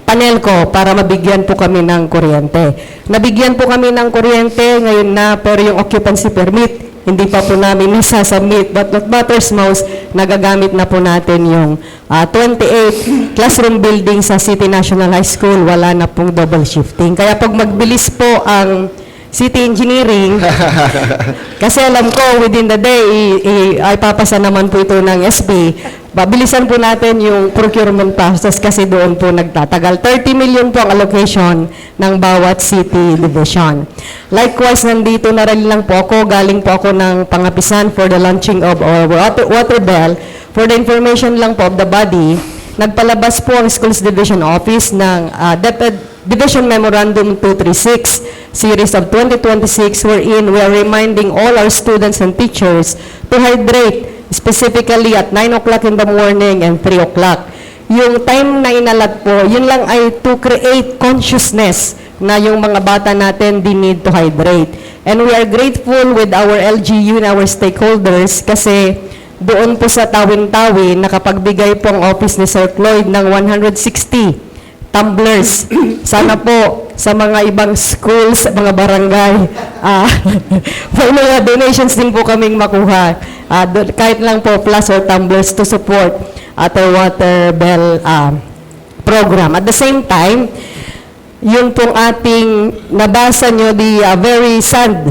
K: Panelco para mabigyan po kami ng kuryente. Nabigyan po kami ng kuryente ngayon na, pero yung occupancy permit, hindi pa po namin nasasubmit. But what matters most, nagagamit na po natin yung 28 classroom building sa City National High School, wala na pong double shifting. Kaya pag magbilis po ang City Engineering, kasi alam ko within the day, ay papasa naman po ito ng SP, babilisan po natin yung procurement process kasi doon po nagtatagal. 30 million po ang allocation ng bawat city division. Likewise, nandito na rin lang po ako, galing po ako ng Pangapisan for the launching of our water bell. For the information lang po of the body, nagpalabas po ang Schools Division Office ng DepEd Division Memorandum 236 series of 2026 wherein we are reminding all our students and teachers to hydrate specifically at 9 o'clock in the morning and 3 o'clock. Yung time na inalat po, yun lang ay to create consciousness na yung mga bata natin, they need to hydrate. And we are grateful with our LGU and our stakeholders kasi doon po sa Tawin-Tawin, nakapagbigay po ang office ni Sir Floyd ng 160 tumblers. Sana po sa mga ibang schools, mga barangay, may mga donations din po kaming makuha. Kahit lang po plus or tumblers to support our water bell program. At the same time, yung pong ating nabasa nyo, the very sad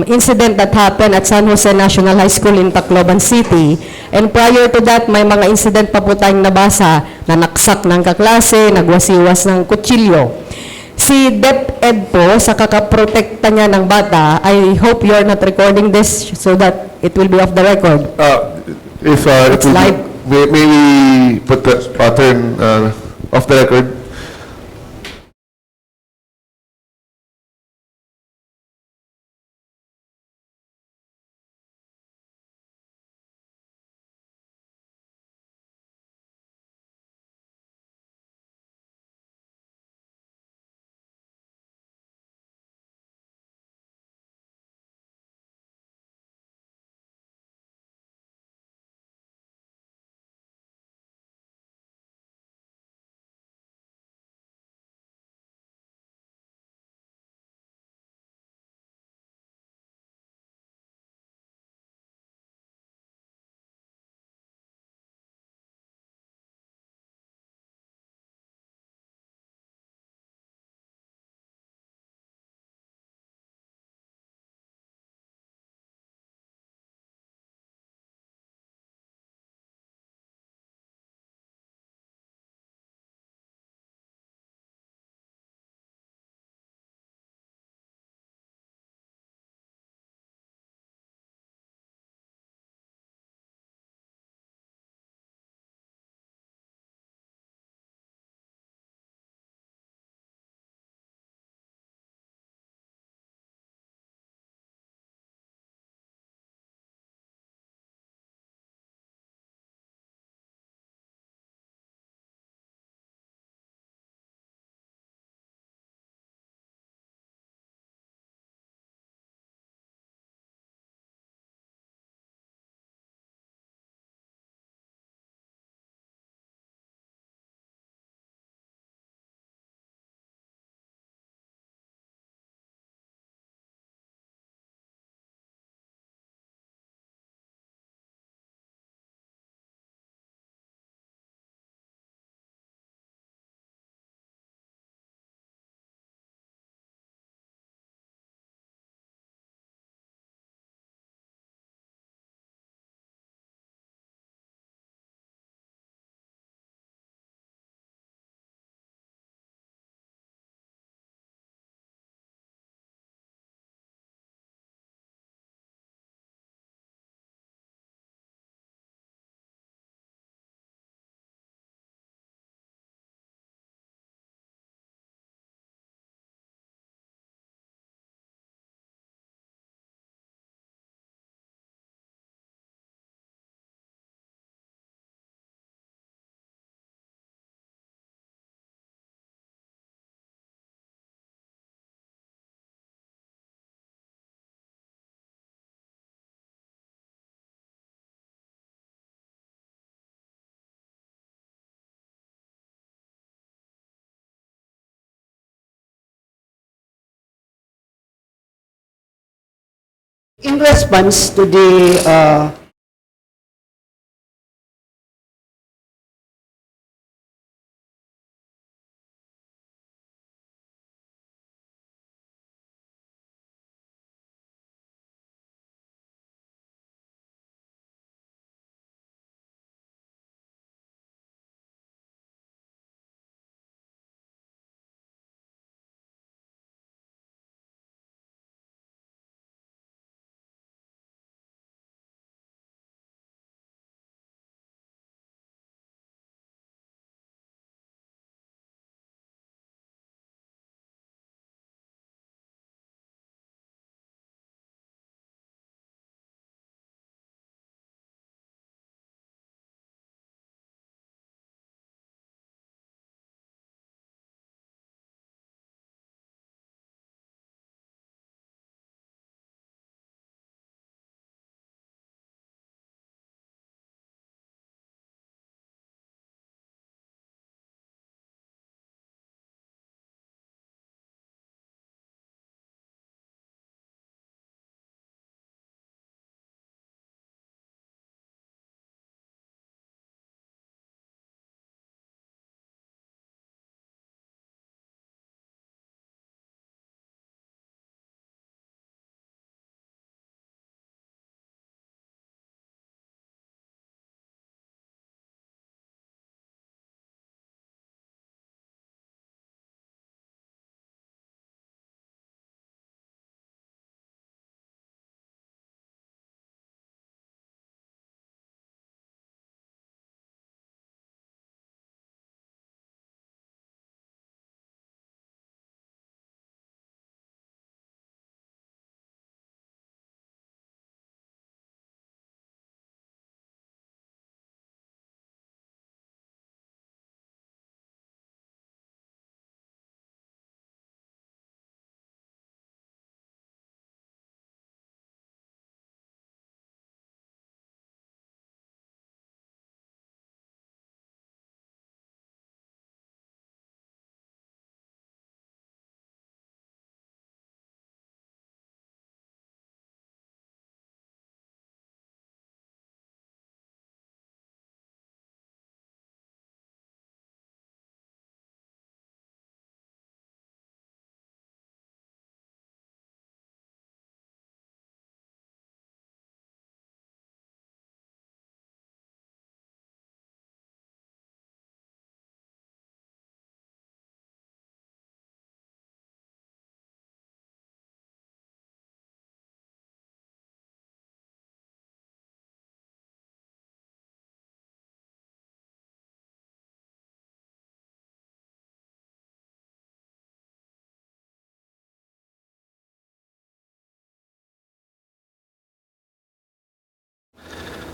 K: incident that happened at San Jose National High School in Tacloban City. And prior to that, may mga incident pa po tayong nabasa na naksak ng kaklase, nagwasiwas ng kutsilyo. Si DepEd po, sa kakaprotekta niya ng bata, I hope you're not recording this so that it will be off the record.
A: If
K: It's
A: it will be-
K: live.
A: may we put the turn off the record?
G: In response to the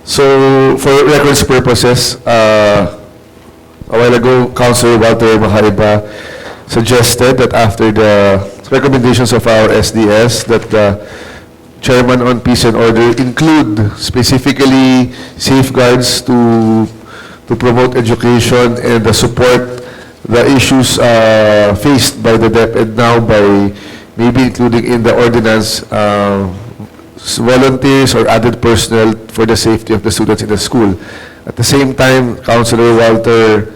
A: So, for records purposes, a while ago, Councilor Walter Mahaiba suggested that after the recommendations of our SDS, that the Chairman on Peace and Order include specifically safeguards to promote education and support the issues faced by the DepEd now by maybe including in the ordinance volunteers or added personnel for the safety of the students in the school. At the same time, Councilor Walter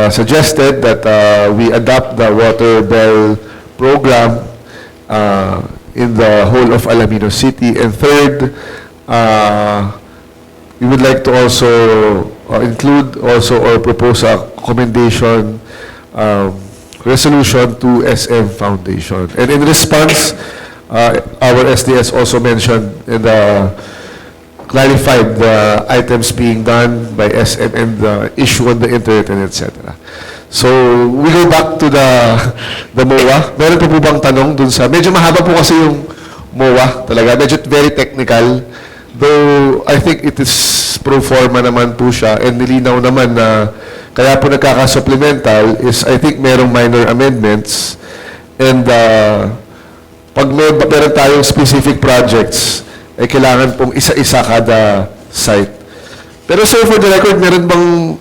A: suggested that we adopt the water bell program in the whole of Alaminos City. And third, we would like to also include also or propose a commendation resolution to SM Foundation. And in response, our SDS also mentioned and clarified the items being done by SM and the issue on the internet and etc. So, we go back to the MOA. Meron po bang tanong dun sa, medyo mahaba po kasi yung MOA talaga, medyo very technical. Though, I think it is pro forma naman po siya and nilinaw naman na kaya po nagkaka-supplemental is I think merong minor amendments and pag meron tayong specific projects, ay kailangan pong isa-isa kada site. Pero sir, for the record, meron bang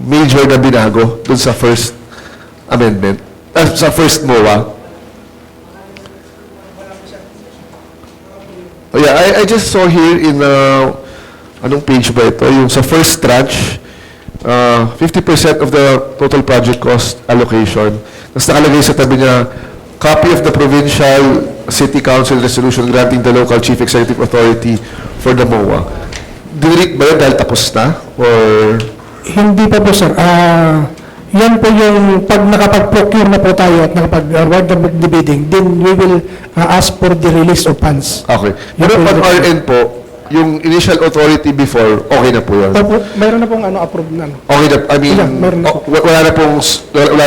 A: major na binago dun sa first amendment? Sa first MOA? Oh yeah, I just saw here in, anong page ba ito? Yung sa first tranche, 50% of the total project cost allocation. Tapos nakalagay sa tabi niya, copy of the provincial city council resolution granting the local chief executive authority for the MOA. Dinread ba yun dahil tapos na? Or...
J: Hindi pa po, sir. Yan po yung pag nakapag-procure na po tayo at nakapag-award the bidding, then we will ask for the release of funds.
A: Okay. Pero on our end po, yung initial authority before, okay na po yun?
J: Opo, mayroon na pong uproved na.
A: Okay na, I mean,
J: Yeah, meron na po.
A: wala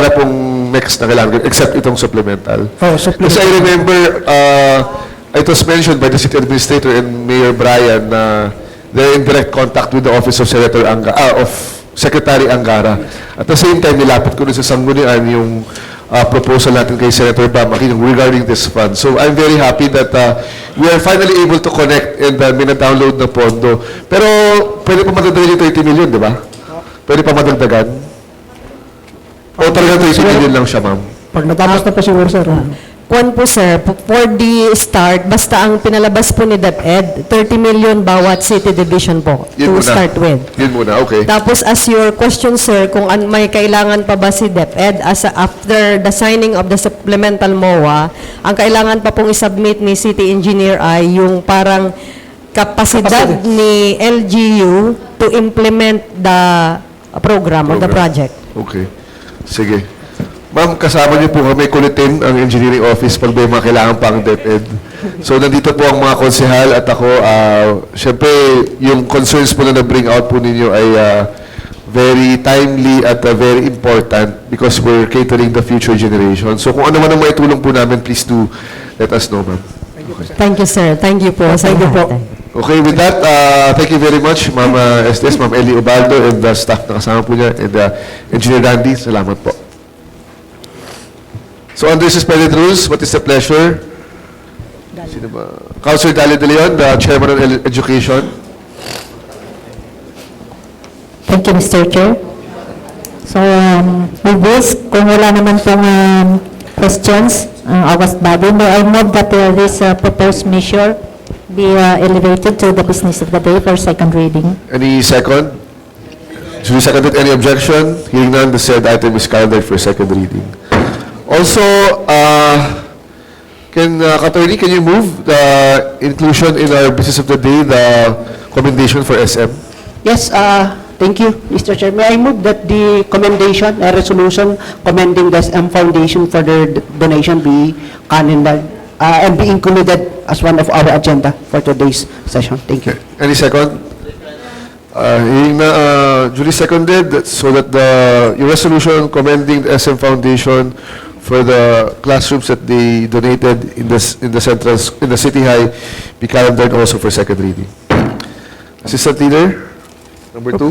A: na pong next na kailangan, except itong supplemental.
J: Oh, supplemental.
A: Kasi I remember, it was mentioned by the city administrator and Mayor Brian na they're in direct contact with the office of Secretary Angara. At the same time, nilapit ko rin sa sanggunian yung proposal natin kay Senator Bam Aquino regarding this fund. So I'm very happy that we are finally able to connect and may na-download na pondo. Pero pwede pa madagdagan yung 30 million, di ba? Pwede pa madagdagan? O talagang 30 million lang siya, ma'am?
J: Pag natapos na po siguro, sir.
K: Kwan po sir, for the start, basta ang pinalabas po ni DepEd, 30 million bawat city division po
A: Yun
K: to
A: muna.
K: start with.
A: Yun muna, okay.
K: Tapos as your question sir, kung may kailangan pa ba si DepEd after the signing of the supplemental MOA, ang kailangan pa pong isubmit ni City Engineer ay yung parang kapasidad ni LGU to implement the program or the project.
A: Okay. Sige. Ma'am, kasama niyo po kami kulitin ang engineering office pag may mga kailangan pang DepEd. So, nandito po ang mga konsehal at ako. Siyempre, yung concerns po na na-bring out po ninyo ay very timely at very important because we're catering the future generation. So, kung ano man ang maitulong po namin, please do let us know, ma'am.
K: Thank you sir. Thank you po.
J: Thank you po.
A: Okay, with that, thank you very much, Ma'am SDS, Ma'am Ellie Ubaldo, and the staff na kasama po niya, and Engineer Randy, salamat po. So, under suspended rules, what is the pleasure? Sino ba? Councilor Dalia De Leon, the Chairman of Education.
D: Thank you, Mr. Chair. So, with this, kung wala naman pong questions, August Body, may I move that this proposed measure be elevated to the business of the day for second reading.
A: Any second? Should we second it? Any objection? Hearing none, the said item is calendared for second reading. Also, Attorney, can you move the inclusion in our business of the day, the commendation for SM?
G: Yes, thank you, Mr. Chair. May I move that the commendation, a resolution commending the SM Foundation for their donation be canonized and be included as one of our agenda for today's session. Thank you.
A: Any second? Hearing na, duly seconded, so that your resolution commending the SM Foundation for the classrooms that they donated in the City High be calendared also for second reading. Assistant Leader, number 2.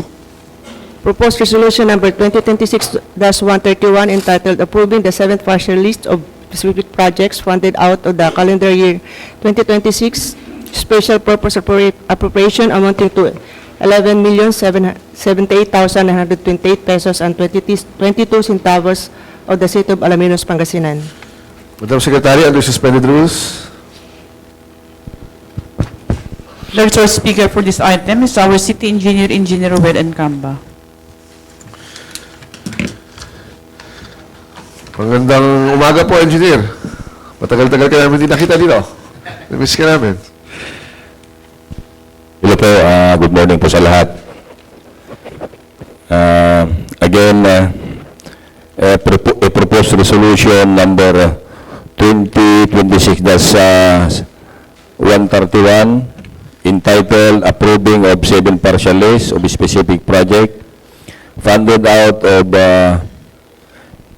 E: Proposed resolution number 2026-131 entitled Approving the 7th Partial List of Specific Projects Funded Out of the Calendar Year 2026 Special Purpose Appropriation amounting to 11,078,928 pesos and 22 centavos of the City of Alaminos, Pangasinan.
A: Madam Secretary, under suspended rules.
C: The resource speaker for this item is our City Engineer, Engineer Ruel Encamba.
A: Magandang umaga po, Engineer. Matagal-tagal ka namin hindi nakita dito. Namiss ka namin.
L: Hello po, good morning po sa lahat. Again, a proposed resolution number 2026-131 entitled Approving of 7 Partial Lists of Specific Project funded out of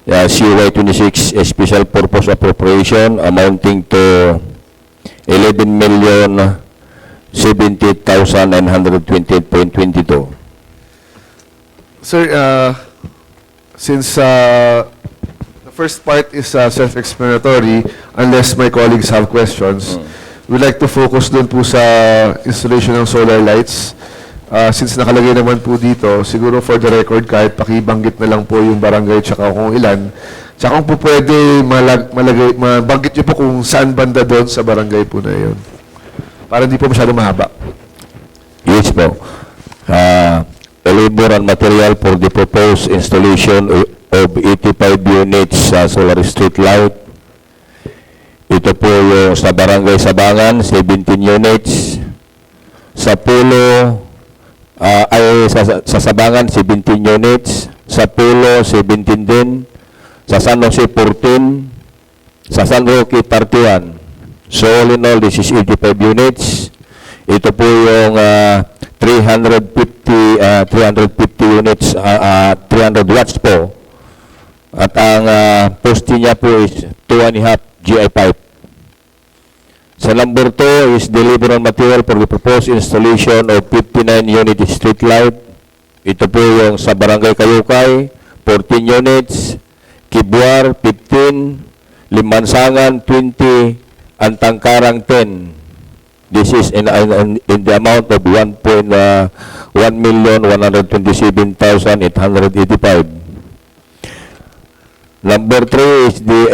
L: CY 26 Special Purpose Appropriation amounting to 11,078,928.22.
A: Sir, since the first part is self-explanatory, unless my colleagues have questions, we'd like to focus dun po sa installation ng solar lights. Since nakalagay naman po dito, siguro for the record, kahit pakibanggit na lang po yung barangay tsaka kung ilan, tsaka kung po pwede mabanggit nyo po kung saan banda doon sa barangay po na yun. Para hindi po masyado mahaba.
L: Yes po. Labor and material for the proposed installation of 85 units solar street light. Ito po yung sa Barangay Sabangan, 17 units. Sa Pulo, sa Sabangan, 17 units. Sa Pulo, 17 din. Sa San Jose, 14. Sa San Roque, 31. So all in all, this is 85 units. Ito po yung 350 units, 300 watts po. At ang poste niya po is 2.5 GI pipe. Sa number 2 is deliver on material for the proposed installation of 59 unit street light. Ito po yung sa Barangay Kayukay, 14 units. Kibuar, 15. Limansangan, 20. Antangkarang, 10. This is in the amount of 1,127,885. Number 3 is the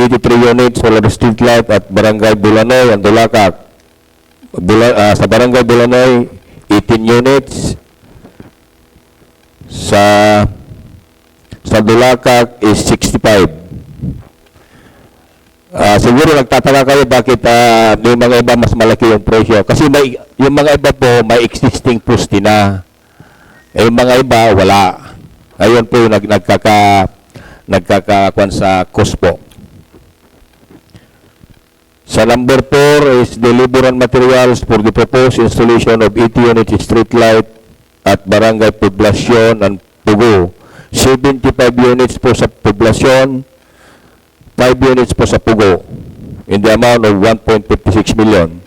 L: 83 units solar street light at Barangay Bulanoy and Dulacac. Sa Barangay Bulanoy, 18 units. Sa Dulacac is 65. Siguro nagtataka kayo bakit may mga iba mas malaki yung presyo. Kasi yung mga iba po may existing poste na. Yung mga iba wala. Ayun po yung nagkakakuan sa cost po. Sa number 4 is deliver on materials for the proposed installation of 80 unit street light at Barangay Poblacion and Pugo. 75 units po sa Poblacion, 5 units po sa Pugo in the amount of 1.56 million.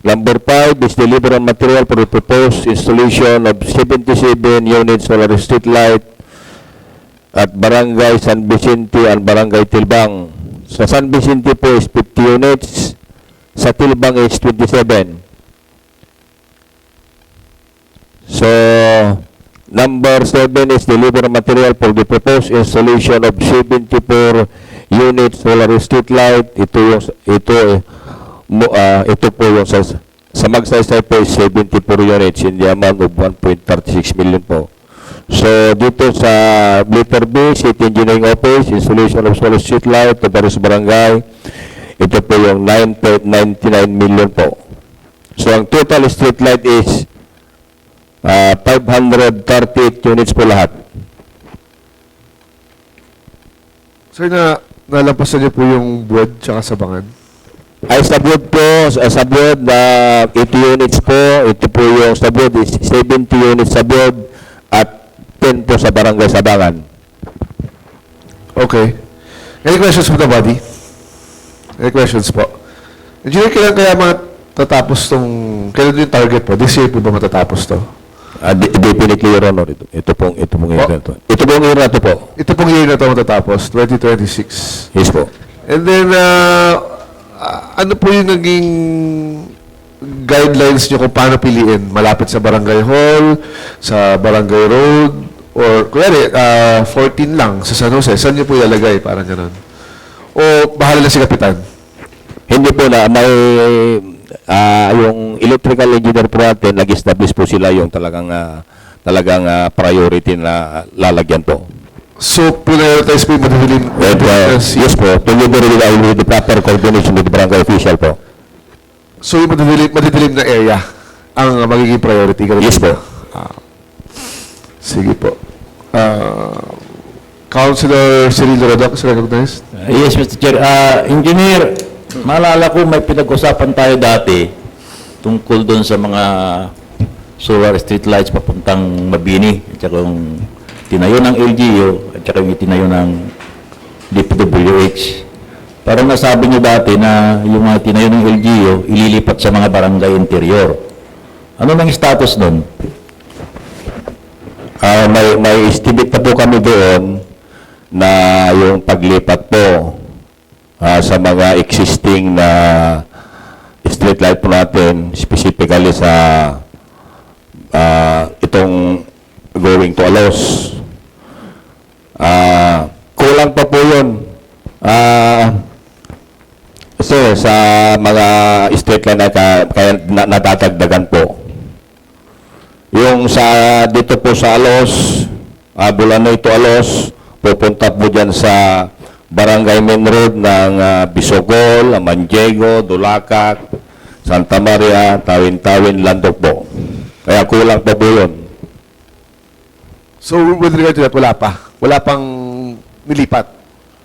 L: Number 5 is deliver on material for the proposed installation of 77 units solar street light at Barangay San Vicente and Barangay Tilbang. Sa San Vicente po is 50 units, sa Tilbang is 27. So, number 7 is deliver on material for the proposed installation of 74 units solar street light. Ito po yung sa Magsaysay po is 74 units in the amount of 1.36 million po. So dito sa letter B, City Engineering Office, installation of solar street light to various barangay, ito po yung 9.99 million po. So ang total street light is 538 units po lahat.
A: Sir, nalampasan niyo po yung Buwad tsaka Sabangan?
L: Ay, sa Buwad po, sa Buwad, 80 units po. Ito po yung sa Buwad is 70 units sa Buwad at 10 po sa Barangay Sabangan.
A: Okay. Any questions from the body? Any questions po? Engineer, kailan kaya matatapos tong kailan yung target po? This year po ba matatapos to?
L: Definitely, Your Honor. Ito pong year na to. Ito pong year na to po.
A: Ito pong year na to matatapos, 2026.
L: Yes po.
A: And then, ano po yung naging guidelines nyo kung paano piliin? Malapit sa barangay hall, sa barangay road, or kuwari, 14 lang sa San Jose. Saan nyo po ilalagay? Parang ganun. O bahala na si Kapitan?
L: Hindi po na may yung electrical engineer po natin, nag-establish po sila yung talagang priority na lalagyan po.
A: So, prioritize po yung madidilim?
L: Yes po, together with the proper coordination with the barangay official po.
A: So, yung madidilim na area ang magiging priority?
L: Yes po.
A: Sige po. Councilor Cirilo Rodoc is recognized.
B: Yes, Mr. Chair. Engineer, maalala ko may pinag-usapan tayo dati tungkol doon sa mga solar street lights papuntang Mabini at saka yung tinayo ng LGU at saka yung tinayo ng DPWH. Parang nasabi niyo dati na yung mga tinayo ng LGU ililipat sa mga barangay interior. Ano nang status doon?
L: May estimate na po kami doon na yung paglipat po sa mga existing na street light po natin, specifically sa itong going to Alos. Kulang pa po yun. Kasi sa mga street light na kaya natatagdagan po. Yung sa dito po sa Alos, Bulanoy to Alos, pupunta po dyan sa Barangay Main Road ng Bisogol, Manjego, Dulacac, Santa Maria, Tawin-Tawin, Landok po. Kaya kulang pa po yun.
A: So, with regard to that, wala pa? Wala pang nilipat?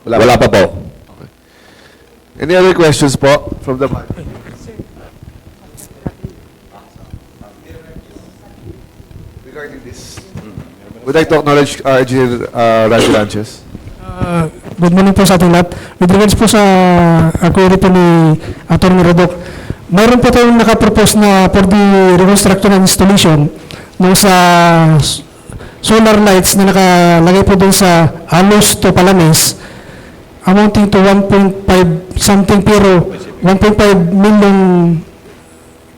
L: Wala pa po.
A: Okay. Any other questions po from the panel? Regarding this, would like to acknowledge Engineer Rancho Ranches.
J: Good morning po sa ating lahat. With regards po sa query po ni Atty. Rodoc, mayroon po tayong nakapropose na for the reconstruction and installation nung sa solar lights na nakalagay po doon sa Alos to Palames, amounting to 1.5 something, pero 1.5 million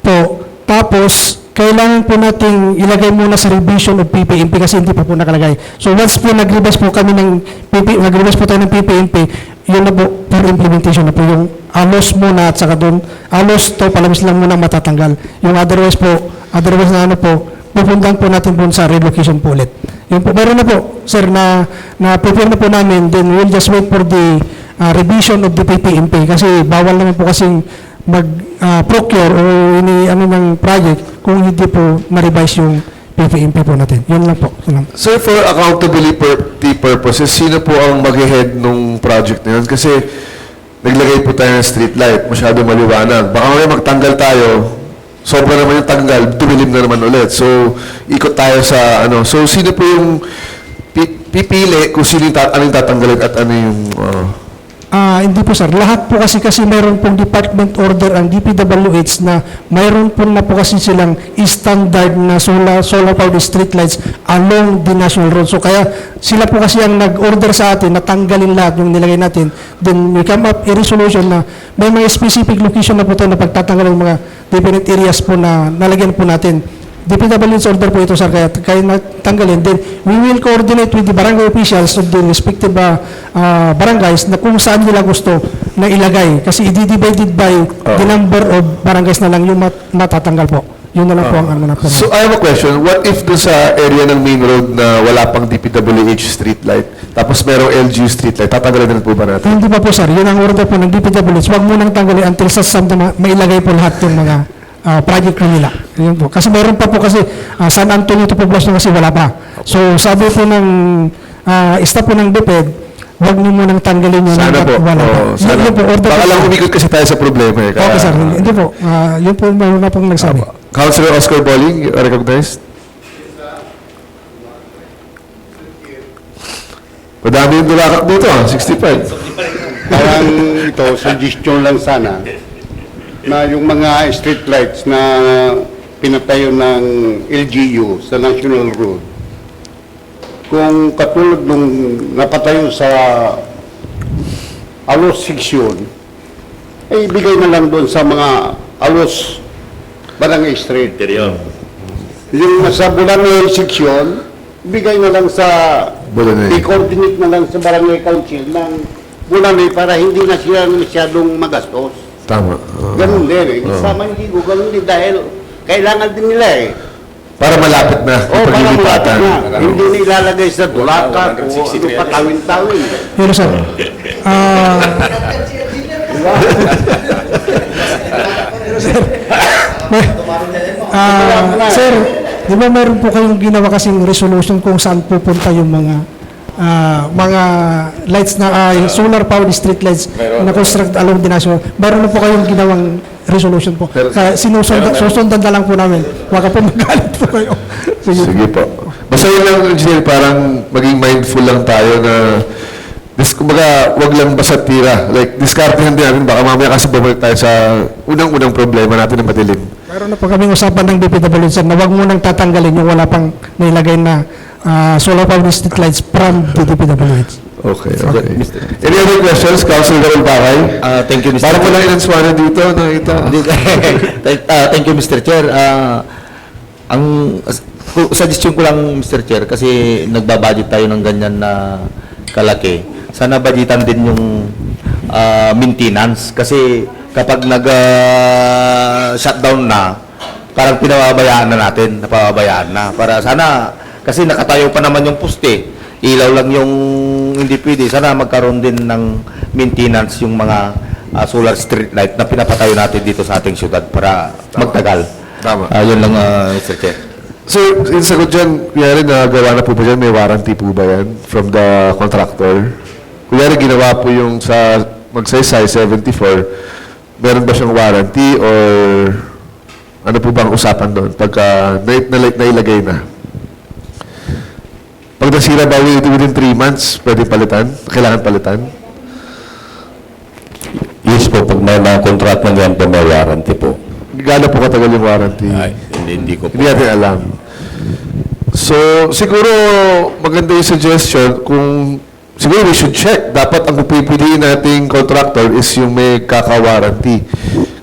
J: po. Tapos, kailangan po nating ilagay muna sa revision of PPMP kasi hindi pa po nakalagay. So once po nag-revise po kami ng nag-revise po tayo ng PPMP, yun na po for implementation na po yung Alos muna at saka doon, Alos to Palamis lang muna matatanggal. Yung otherwise na ano po, pupuntahan po natin po sa relocation po ulit. Yun po, meron na po, sir, na prepare na po namin, then we'll just wait for the revision of the PPMP kasi bawal naman po kasing mag-procure o ng project kung hindi po ma-revise yung PPMP po natin. Yun lang po.
A: Sir, for accountability purposes, sino po ang mag-head nung project na yun? Kasi naglagay po tayo ng street light, masyado maliwanag. Baka may magtanggal tayo, sobra naman yung tanggal, tumilim na naman ulit. So, ikot tayo sa ano. So, sino po yung pipili kung sino yung anong tatanggalin at ano yung...
J: Hindi po sir. Lahat po kasi mayroon pong department order ang DPWH na mayroon po na po kasi silang standard na solar powered street lights along the national road. So kaya sila po kasi ang nag-order sa atin na tanggalin lahat yung nilagay natin. Then we come up a resolution na may mga specific location na po tayo na pagtatanggal ng mga different areas po na nalagyan po natin. DPWH order po ito, sir, kaya tanggalin. Then, we will coordinate with the barangay officials of the respective barangays na kung saan nila gusto na ilagay. Kasi i-divided by the number of barangays na lang yung matatanggal po. Yun na lang po ang ano na po.
A: So, I have a question. What if doon sa area ng main road na wala pang DPWH street light, tapos merong LGU street light, tatanggalin din po ba natin?
J: Hindi pa po, sir. Yun ang order po ng DPWH. Huwag munang tanggalin until sa mailagay po lahat yung mga project nila. Yun po. Kasi meron pa po kasi San Antonio to Poblacion kasi wala pa. So sabi po ng staff po ng DepEd, huwag niyo munang tanggalin yun.
A: Sana po.
J: Wala pa.
A: Sana.
J: Yun po, order
A: Baka
J: po.
A: lang umikot kasi tayo sa problema.
J: Okay sir, hindi po. Yun po meron na pong nagsabi.
A: Councilor Oscar Bolling, recognized. Madami yung dulakak dito, 65.
M: Parang ito, suggestion lang sana. na yung mga street lights na pinatayo ng LGU sa National Road, kung katulad nung napatayo sa Alos section, ay ibigay na lang doon sa mga Alos Barangay Street. Yung nasa Bulanay section, ibigay na lang sa
A: Bulanay.
M: i-coordinate na lang sa Barangay Council ng Bulanay para hindi na sila masyadong magastos.
A: Tama.
M: Ganun din eh. Isama yung ligo, ganun din dahil kailangan din nila eh.
A: Para malapit na.
M: O, para malapit
A: paglilipatan.
M: na. Hindi na ilalagay sa Dulacan o ano pa tawin-tawin.
J: Pero sir, sir, di ba meron po kayong ginawa kasing resolution kung saan pupunta yung mga lights na solar powered street lights na construct along the national. Meron na po kayong ginawang resolution po. Kaya susundan na lang po namin. Wag po magalit po kayo.
A: Sige po. Basta yun lang, engineer, parang maging mindful lang tayo na kumbaga, wag lang basta tira. Like, diskartehan din natin, baka mamaya kasi bumalik tayo sa unang-unang problema natin na madilim.
J: Meron na po kaming usapan ng DPWH sir, na wag munang tatanggalin yung wala pang nilagay na solar powered street lights from the DPWH.
A: Okay. Any other questions, Councilor Raul Bakay?
B: Thank you, Mr.
A: Parang wala inanswanan dito, nakita.
B: Thank you, Mr. Chair. Ang suggestion ko lang, Mr. Chair, kasi nagbabudget tayo ng ganyan na kalaki. Sana budgetan din yung maintenance. Kasi kapag nag-shutdown na, parang pinababayaan na natin, napababayaan na. Para sana, kasi nakatayo pa naman yung poste, ilaw lang yung hindi pwede. Sana magkaroon din ng maintenance yung mga solar street light na pinapatayo natin dito sa ating syudad para magtagal.
A: Tama.
B: Yun lang, Mr. Chair.
A: So, yung sagot dyan, kunyari nagawa na po ba dyan, may warranty po ba yan from the contractor? Kunyari ginawa po yung sa Magsaysay 74, meron ba siyang warranty or ano po bang usapan doon pagka nailagay na? Pag nasira ba within 3 months, pwede palitan? Kailangan palitan?
L: Yes po, pag may mga contract na yan po, may warranty po.
A: Gaano po katagal yung warranty?
B: Hindi ko po.
A: Hindi natin alam. So, siguro maganda yung suggestion kung siguro we should check. Dapat ang pipiliin nating contractor is yung may kaka-warranty.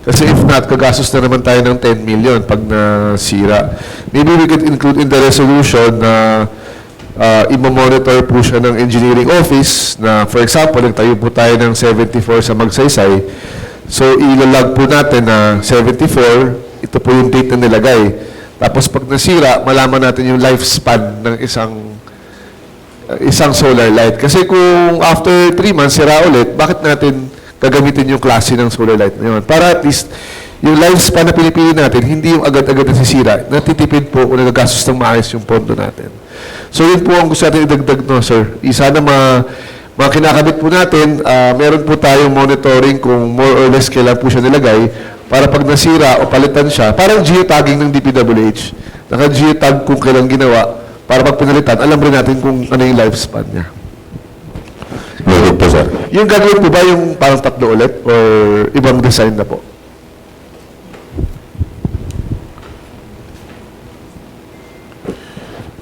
A: Kasi if not, kagastos na naman tayo ng 10 million pag nasira. Maybe we could include in the resolution na i-monitor po siya ng engineering office na, for example, nagtayo po tayo ng 74 sa Magsaysay. So, ilalag po natin na 74, ito po yung date na nilagay. Tapos, pag nasira, malaman natin yung lifespan ng isang solar light. Kasi kung after 3 months, sira ulit, bakit natin gagamitin yung klase ng solar light na yun? Para at least, yung lifespan na pinipili natin, hindi yung agad-agad nasisira. Natitipid po kung nagagastos ng maayos yung pondo natin. So, yun po ang gusto natin idagdag, no, sir. Sana mga kinakabit po natin, meron po tayong monitoring kung more or less kailan po siya nilagay para pag nasira o palitan siya, parang geotagging ng DPWH. Naka-geotag kung kailan ginawa para pag pinalitan, alam rin natin kung ano yung lifespan niya.
L: Noted po, sir.
A: Yung gagawin po ba yung parang tatlo ulit or ibang design na po?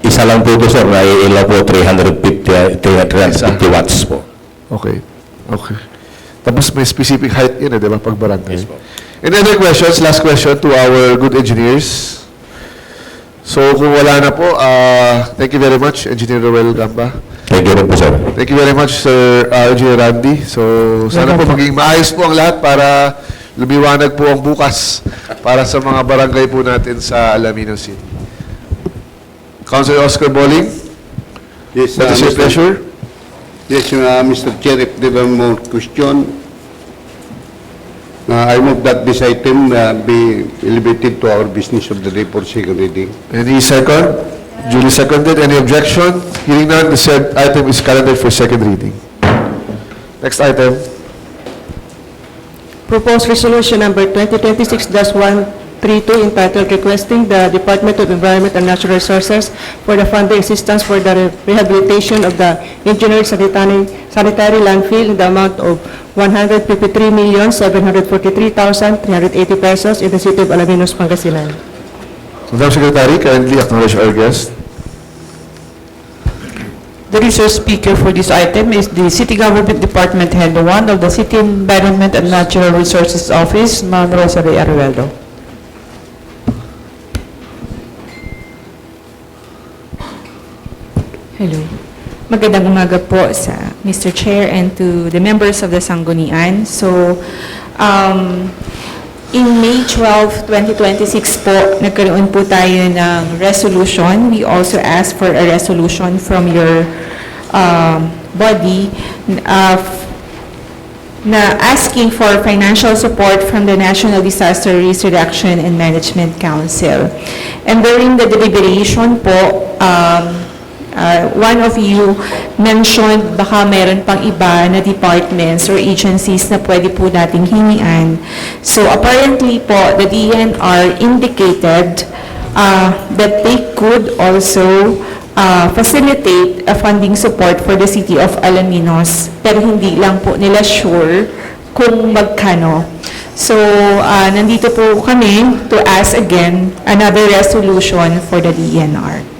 L: Isa lang po ito, sir, na ilaw po 350 watts po.
A: Okay. Okay. Tapos may specific height yun, di ba, pag barangay? Yes po. Any other questions? Last question to our good engineers. So, kung wala na po, thank you very much, Engineer Roel Gamba.
L: Thank you rin po, sir.
A: Thank you very much, Sir Engineer Randy. So, sana po maging maayos po ang lahat para lumiwanag po ang bukas para sa mga barangay po natin sa Alaminos City. Councilor Oscar Boling,
M: Yes,
A: what is your pleasure?
M: Yes, Mr. Chair, if there are more question, I move that this item be elevated to our business of the day for second reading.
A: Any second? Duly seconded. Any objection? Hearing none, the said item is calendared for second reading. Next item.
E: Proposed resolution number 2026-1 3.2 entitled Requesting the Department of Environment and Natural Resources for the funding assistance for the rehabilitation of the engineered sanitary landfill in the amount of 153,743,380 pesos in the city of Alaminos, Pangasinan.
A: Madam Secretary, kindly acknowledge our guest.
C: The resource speaker for this item is the City Government Department Head 1 of the City Environment and Natural Resources Office, Ma'am Rosalie Arrueldo.
N: Hello. Magandang umaga po sa Mr. Chair and to the members of the Sanggunian. So, in May 12, 2026 po, nagkaroon po tayo ng resolution. We also asked for a resolution from your body na asking for financial support from the National Disaster Risk Reduction and Management Council. And during the deliberation po, one of you mentioned baka meron pang iba na departments or agencies na pwede po nating hingian. So apparently po, the DNR indicated that they could also facilitate a funding support for the city of Alaminos, pero hindi lang po nila sure kung magkano. So, nandito po kami to ask again another resolution for the DNR.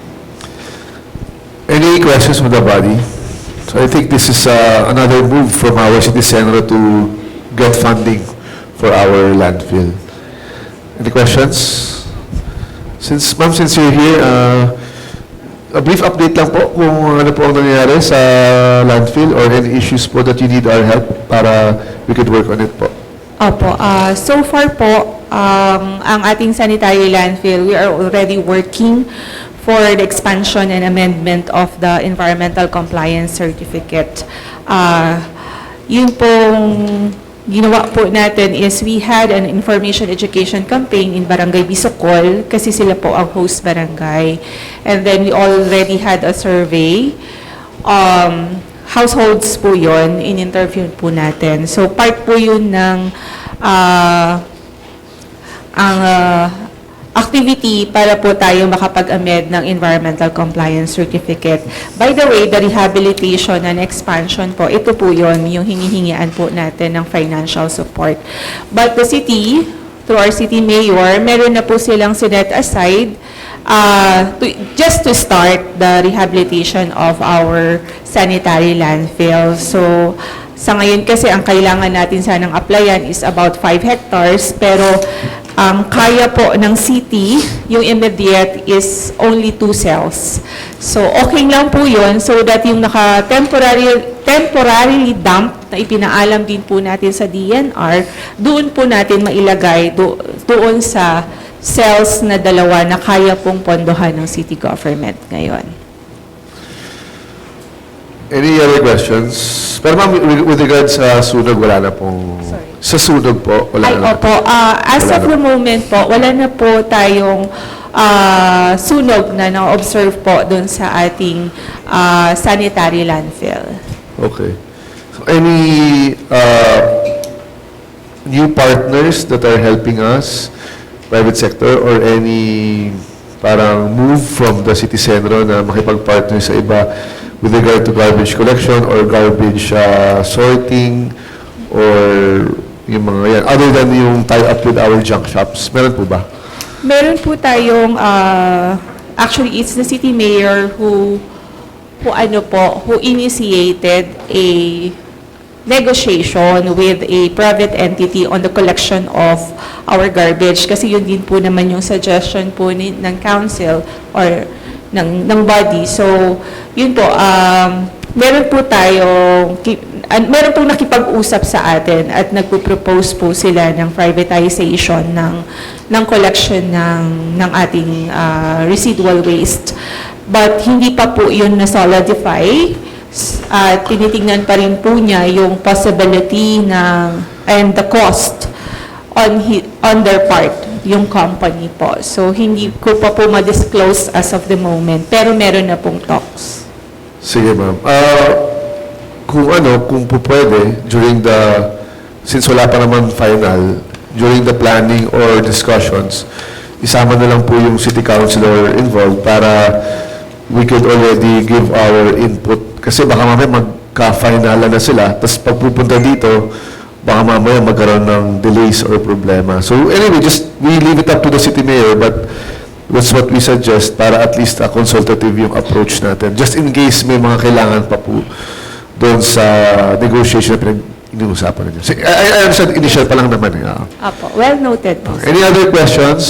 A: Any questions from the body? So I think this is another move from our city senator to get funding for our landfill. Any questions? Since you're here, a brief update lang po kung ano po ang nangyayari sa landfill or any issues po that you need our help para we could work on it po.
N: Opo, so far po, ang ating sanitary landfill, we are already working for the expansion and amendment of the environmental compliance certificate. Yun pong ginawa po natin is we had an information education campaign in Barangay Bisocol kasi sila po ang host barangay. And then we already had a survey. Households po yun, in-interview po natin. So part po yun ng activity para po tayo makapag-amend ng environmental compliance certificate. By the way, the rehabilitation and expansion po, ito po yun, yung hinihingian po natin ng financial support. But the city, through our city mayor, meron na po silang sinet aside just to start the rehabilitation of our sanitary landfill. So, sa ngayon kasi, ang kailangan natin sanang applyan is about 5 hectares, pero kaya po ng city, yung immediate is only 2 cells. So, okay lang po yun so that yung temporarily dumped na ipinaalam din po natin sa DNR, doon po natin mailagay doon sa cells na 2 na kaya pong pondohan ng city government ngayon.
A: Any other questions? Pero ma'am, with regards sa sunog, wala na pong... Sa sunog po, wala na.
N: Opo. As of the moment po, wala na po tayong sunog na na-observe po doon sa ating sanitary landfill.
A: Okay. So any new partners that are helping us, private sector, or any parang move from the city centro na makipag-partner sa iba with regard to garbage collection or garbage sorting or yung mga yan, other than yung tie-up with our junk shops? Meron po ba?
N: Meron po tayong, actually, it's the city mayor who initiated a negotiation with a private entity on the collection of our garbage. Kasi yun din po naman yung suggestion po ng council or ng body. So, yun po, meron pong nakipag-usap sa atin at nagpo-propose po sila ng privatization ng collection ng ating residual waste. But hindi pa po yun na-solidify. Tinitingnan pa rin po niya yung possibility and the cost on their part, yung company po. So, hindi ko pa po ma-disclose as of the moment, pero meron na pong talks.
A: Sige, ma'am. Kung po pwede, since wala pa naman final, during the planning or discussions, isama na lang po yung city councilor involved para we could already give our input. Kasi baka mamaya magka-finalan na sila, tapos pagpupunta dito, baka mamaya magkaroon ng delays or problema. So anyway, we leave it up to the city mayor, but that's what we suggest para at least consultative yung approach natin. Just in case may mga kailangan pa po doon sa negotiation na pinag-inuusapan ninyo. So, I understand, initial pa lang naman.
N: Apo, well noted po.
A: Any other questions?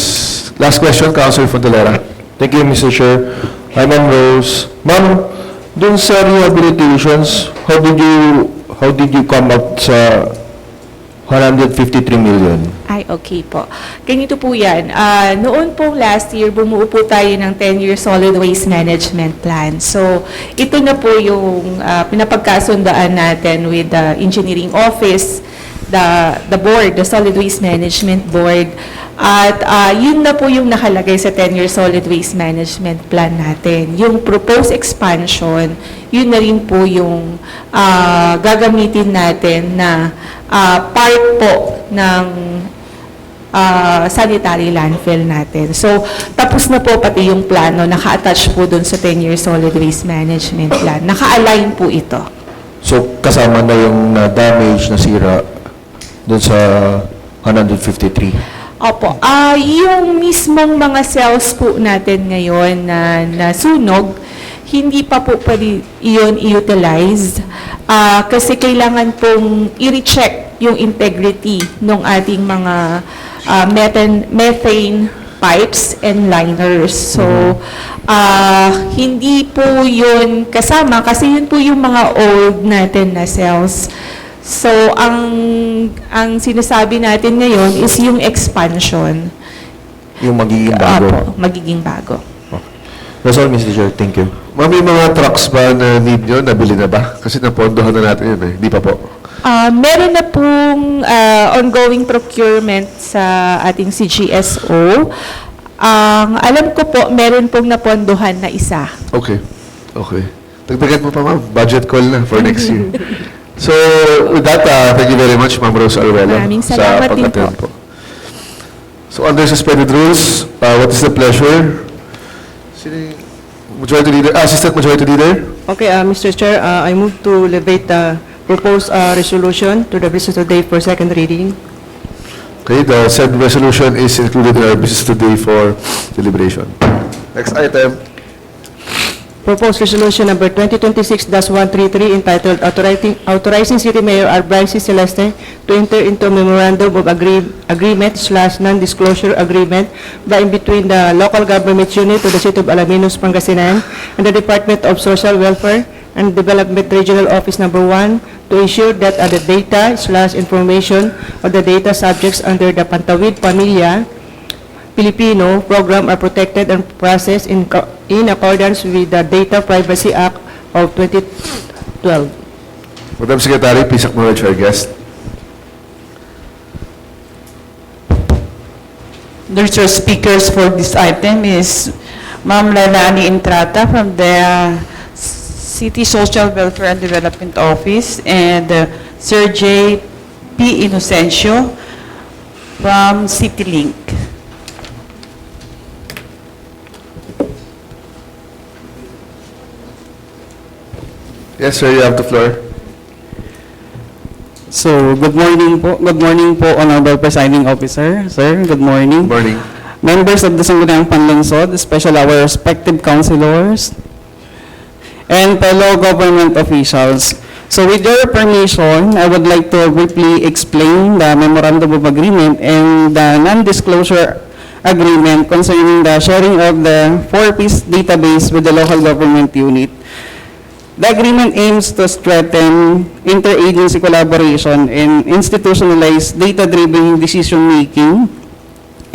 A: Last question, Councilor Fontalera.
F: Thank you, Mr. Chair. Hi, Ma'am Rose. Ma'am, dun sa rehabilitations, how did you come up sa 153 million?
N: Ay, okay po. Ganito po yan. Noon pong last year, bumuo po tayo ng 10-year solid waste management plan. So, ito na po yung pinapagkasundaan natin with the engineering office, the board, the solid waste management board. At yun na po yung nakalagay sa 10-year solid waste management plan natin. Yung proposed expansion, yun na rin po yung gagamitin natin na part po ng sanitary landfill natin. So, tapos na po pati yung plano, naka-attach po dun sa 10-year solid waste management plan. Naka-align po ito.
F: So, kasama na yung damage na sira dun sa 153?
N: Opo. Yung mismong mga cells po natin ngayon na nasunog, hindi pa po pwede iyon i-utilize kasi kailangan pong i-recheck yung integrity ng ating mga methane pipes and liners. So, hindi po yun kasama kasi yun po yung mga old natin na cells. So, ang sinasabi natin ngayon is yung expansion.
F: Yung magiging bago?
N: Opo, magiging bago.
F: That's all, Mr. Chair. Thank you.
A: Ma'am, may mga trucks ba na need nyo? Nabili na ba? Kasi napondohan na natin yun eh. Hindi pa po.
N: Meron na pong ongoing procurement sa ating CGSO. Alam ko po, meron pong napondohan na isa.
A: Okay. Okay. Dagdagan mo pa, ma'am. Budget call na for next year. So, with that, thank you very much, Ma'am Rose Aruelo.
N: Maraming salamat din
A: pag-attend
N: po.
A: So, under suspended rules, what is the pleasure? Sino yung Majority Leader, Assistant Majority Leader?
E: Okay, Mr. Chair, I move to elevate the proposed resolution to the business today for second reading.
A: Okay, the said resolution is included in our business today for deliberation. Next item.
E: Proposed resolution number 2026-133 entitled Authorizing City Mayor R. Bryce Celeste to enter into a memorandum of agreement/non-disclosure agreement by and between the local government unit of the City of Alaminos, Pangasinan and the Department of Social Welfare and Development Regional Office Number 1 to ensure that the data/information of the data subjects under the Pantawid Pamilya Filipino program are protected and processed in accordance with the Data Privacy Act of 2012.
A: Madam Secretary, please acknowledge our guest.
C: The speakers for this item is Ma'am Lalani Entrata from the City Social Welfare and Development Office and Sir J. P. Inocencio from CityLink.
A: Yes, sir, you have the floor.
O: So, good morning po, Honorable Presiding Officer. Sir, good morning.
A: Good morning.
O: Members of the Sangguniang Panlungsod, especially our respective councilors, and fellow government officials. So, with your permission, I would like to briefly explain the Memorandum of Agreement and the non-disclosure agreement concerning the sharing of the 4-piece database with the local government unit. The agreement aims to strengthen interagency collaboration and institutionalize data-driven decision-making,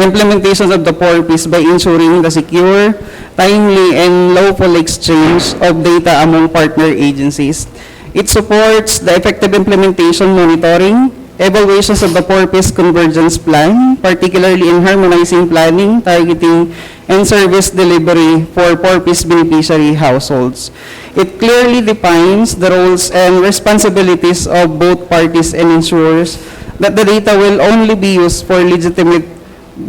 O: implementation of the 4Ps by ensuring the secure, timely, and lawful exchange of data among partner agencies. It supports the effective implementation, monitoring, evaluations of the 4Ps convergence plan, particularly in harmonizing planning, targeting, and service delivery for 4Ps beneficiary households. It clearly defines the roles and responsibilities of both parties and ensures that the data will only be used for legitimate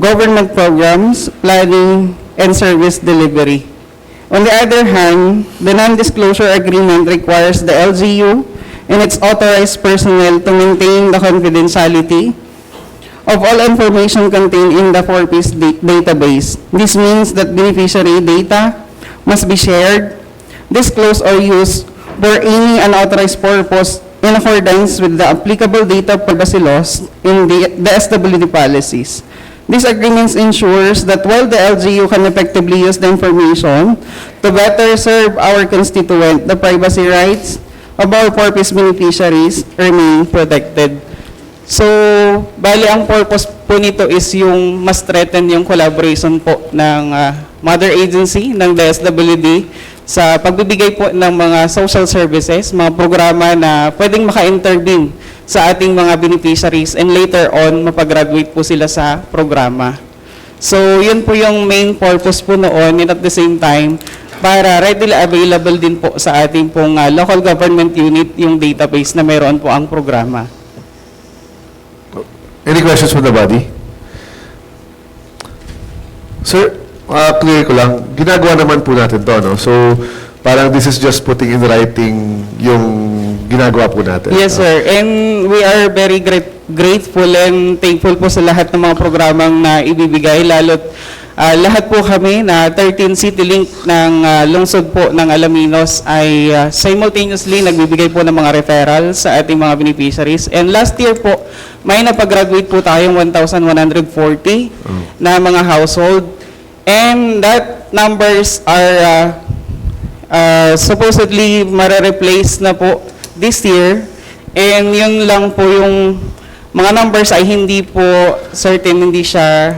O: government programs, planning, and service delivery. On the other hand, the non-disclosure agreement requires the LGU and its authorized personnel to maintain the confidentiality of all information contained in the 4-piece database. This means that beneficiary data must be shared, disclosed, or used for any unauthorized purpose in accordance with the applicable data privacy laws in the SWD policies. This agreement ensures that while the LGU can effectively use the information to better serve our constituent, the privacy rights of our 4-piece beneficiaries remain protected. So, bali ang purpose po nito is yung mas strengthen yung collaboration po ng mother agency ng DSWD sa pagbibigay po ng mga social services, mga programa na pwedeng maka-intervene sa ating mga beneficiaries and later on mapagraduate po sila sa programa. So, yun po yung main purpose po noon and at the same time, para readily available din po sa ating pong local government unit yung database na mayroon po ang programa.
A: Any questions from the body? Sir, clear ko lang, ginagawa naman po natin to, no? So, parang this is just putting in writing yung ginagawa po natin.
O: Yes, sir. And we are very grateful and thankful po sa lahat ng mga programang na ibibigay, lalo't lahat po kami na 13 city link ng lungsod po ng Alaminos ay simultaneously nagbibigay po ng mga referrals sa ating mga beneficiaries. And last year po, may napag-graduate po tayong 1,140 na mga household. And that numbers are supposedly mare-replace na po this year. And yun lang po yung mga numbers ay hindi po certain, hindi siya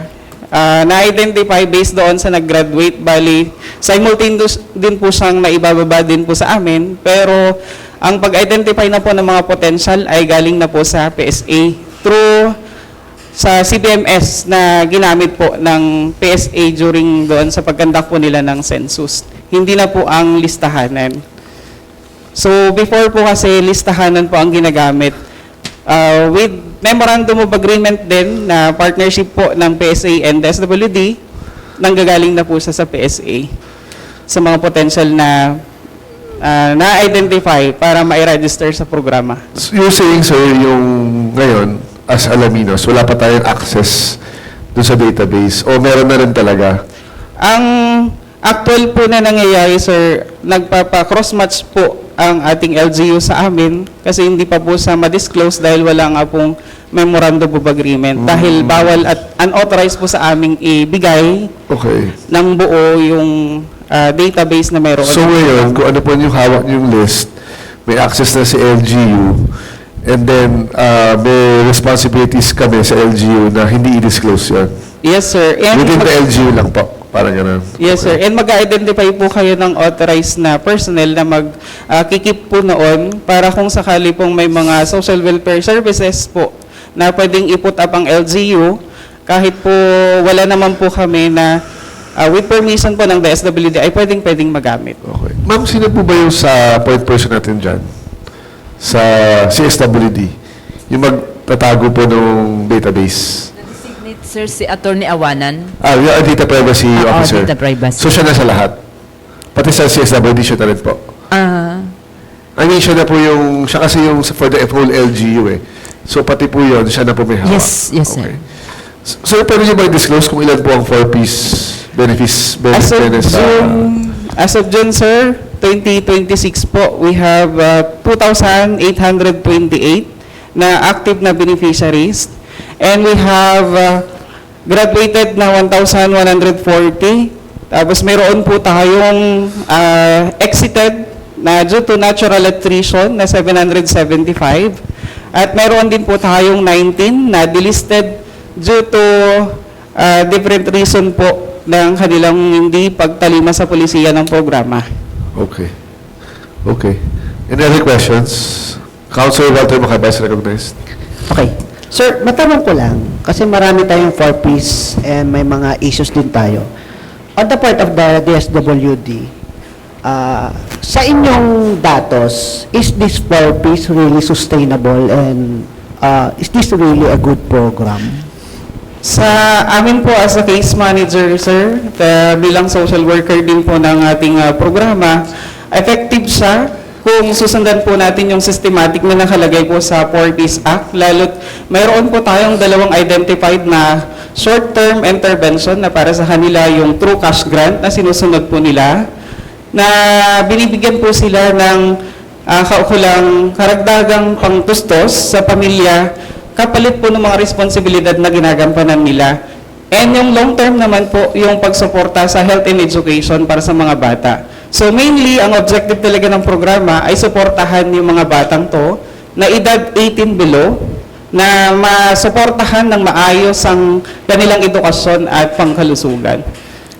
O: na-identify based doon sa nag-graduate. Bali, simultaneous din po siyang naibababa din po sa amin. Pero ang pag-identify na po ng mga potential ay galing na po sa PSA through sa CBMS na ginamit po ng PSA during doon sa pagkandak po nila ng census. Hindi na po ang listahanan. So before po kasi listahanan po ang ginagamit. With Memorandum of Agreement din na partnership po ng PSA and SWD, nanggagaling na po sa PSA sa mga potential na na-identify para ma-register sa programa.
A: So, you're saying, sir, yung ngayon, as Alaminos, wala pa tayong access dun sa database o meron na rin talaga?
O: Ang actual po na nangyayari, sir, nagpapa-cross-match po ang ating LGU sa amin kasi hindi pa po sa ma-disclose dahil wala nga pong memorandum of agreement. Dahil bawal at unauthorized po sa aming ibigay ng buo yung database na mayroon.
A: So ngayon, kung ano po yung hawak yung list, may access na si LGU, and then may responsibilities kami sa LGU na hindi i-disclose yun.
O: Yes, sir. And
A: within the LGU lang po, parang gano'n.
O: Yes, sir. And mag-identify po kayo ng authorized na personnel na mag-kikip po noon para kung sakali pong may mga social welfare services po na pwedeng i-put up ang LGU, kahit po wala naman po kami na with permission po ng DSWD ay pwedeng magamit.
A: Okay. Ma'am, sino po ba yung sa point person natin dyan? Sa CSWD? Yung magtatago po ng database?
P: Sir, si Attorney Awanan.
A: Yung Data Privacy Officer.
P: Data Privacy.
A: So siya na sa lahat? Pati sa CSWD siya na rin po? I mean, siya na po yung, siya kasi yung for the whole LGU eh. So pati po yun, siya na po may hawak?
P: Yes, sir.
A: So, pwede niyo ba i-disclose kung ilan po ang 4-piece benefits?
O: As of June, sir, 2026 po, we have 2,828 na active na beneficiaries. And we have graduated na 1,140. Tapos mayroon po tayong exited na due to natural attrition na 775. At mayroon din po tayong 19 na delisted due to different reason po ng kanilang hindi pagtalima sa polisiya ng programa.
A: Okay. Okay. Any other questions? Councilor Walter Macabas recognized.
G: Okay. Sir, matanong ko lang, kasi marami tayong 4-piece and may mga issues din tayo. On the part of the DSWD, sa inyong datos, is this 4-piece really sustainable and Is this really a good program?
O: Sa amin po as a case manager, sir, bilang social worker din po ng ating programa, effective siya kung susundan po natin yung systematic na nakalagay po sa 4Ps Act, lalo't mayroon po tayong dalawang identified na short-term intervention na para sa kanila yung True Cash Grant na sinusunod po nila, na binibigyan po sila ng kaukulang karagdagang pangtustos sa pamilya kapalit po ng mga responsibilidad na ginagampanan nila. And yung long term naman po, yung pagsuporta sa health and education para sa mga bata. So mainly, ang objective talaga ng programa ay suportahan yung mga batang to na edad 18 below, na masuportahan ng maayos ang kanilang edukasyon at pangkalusugan.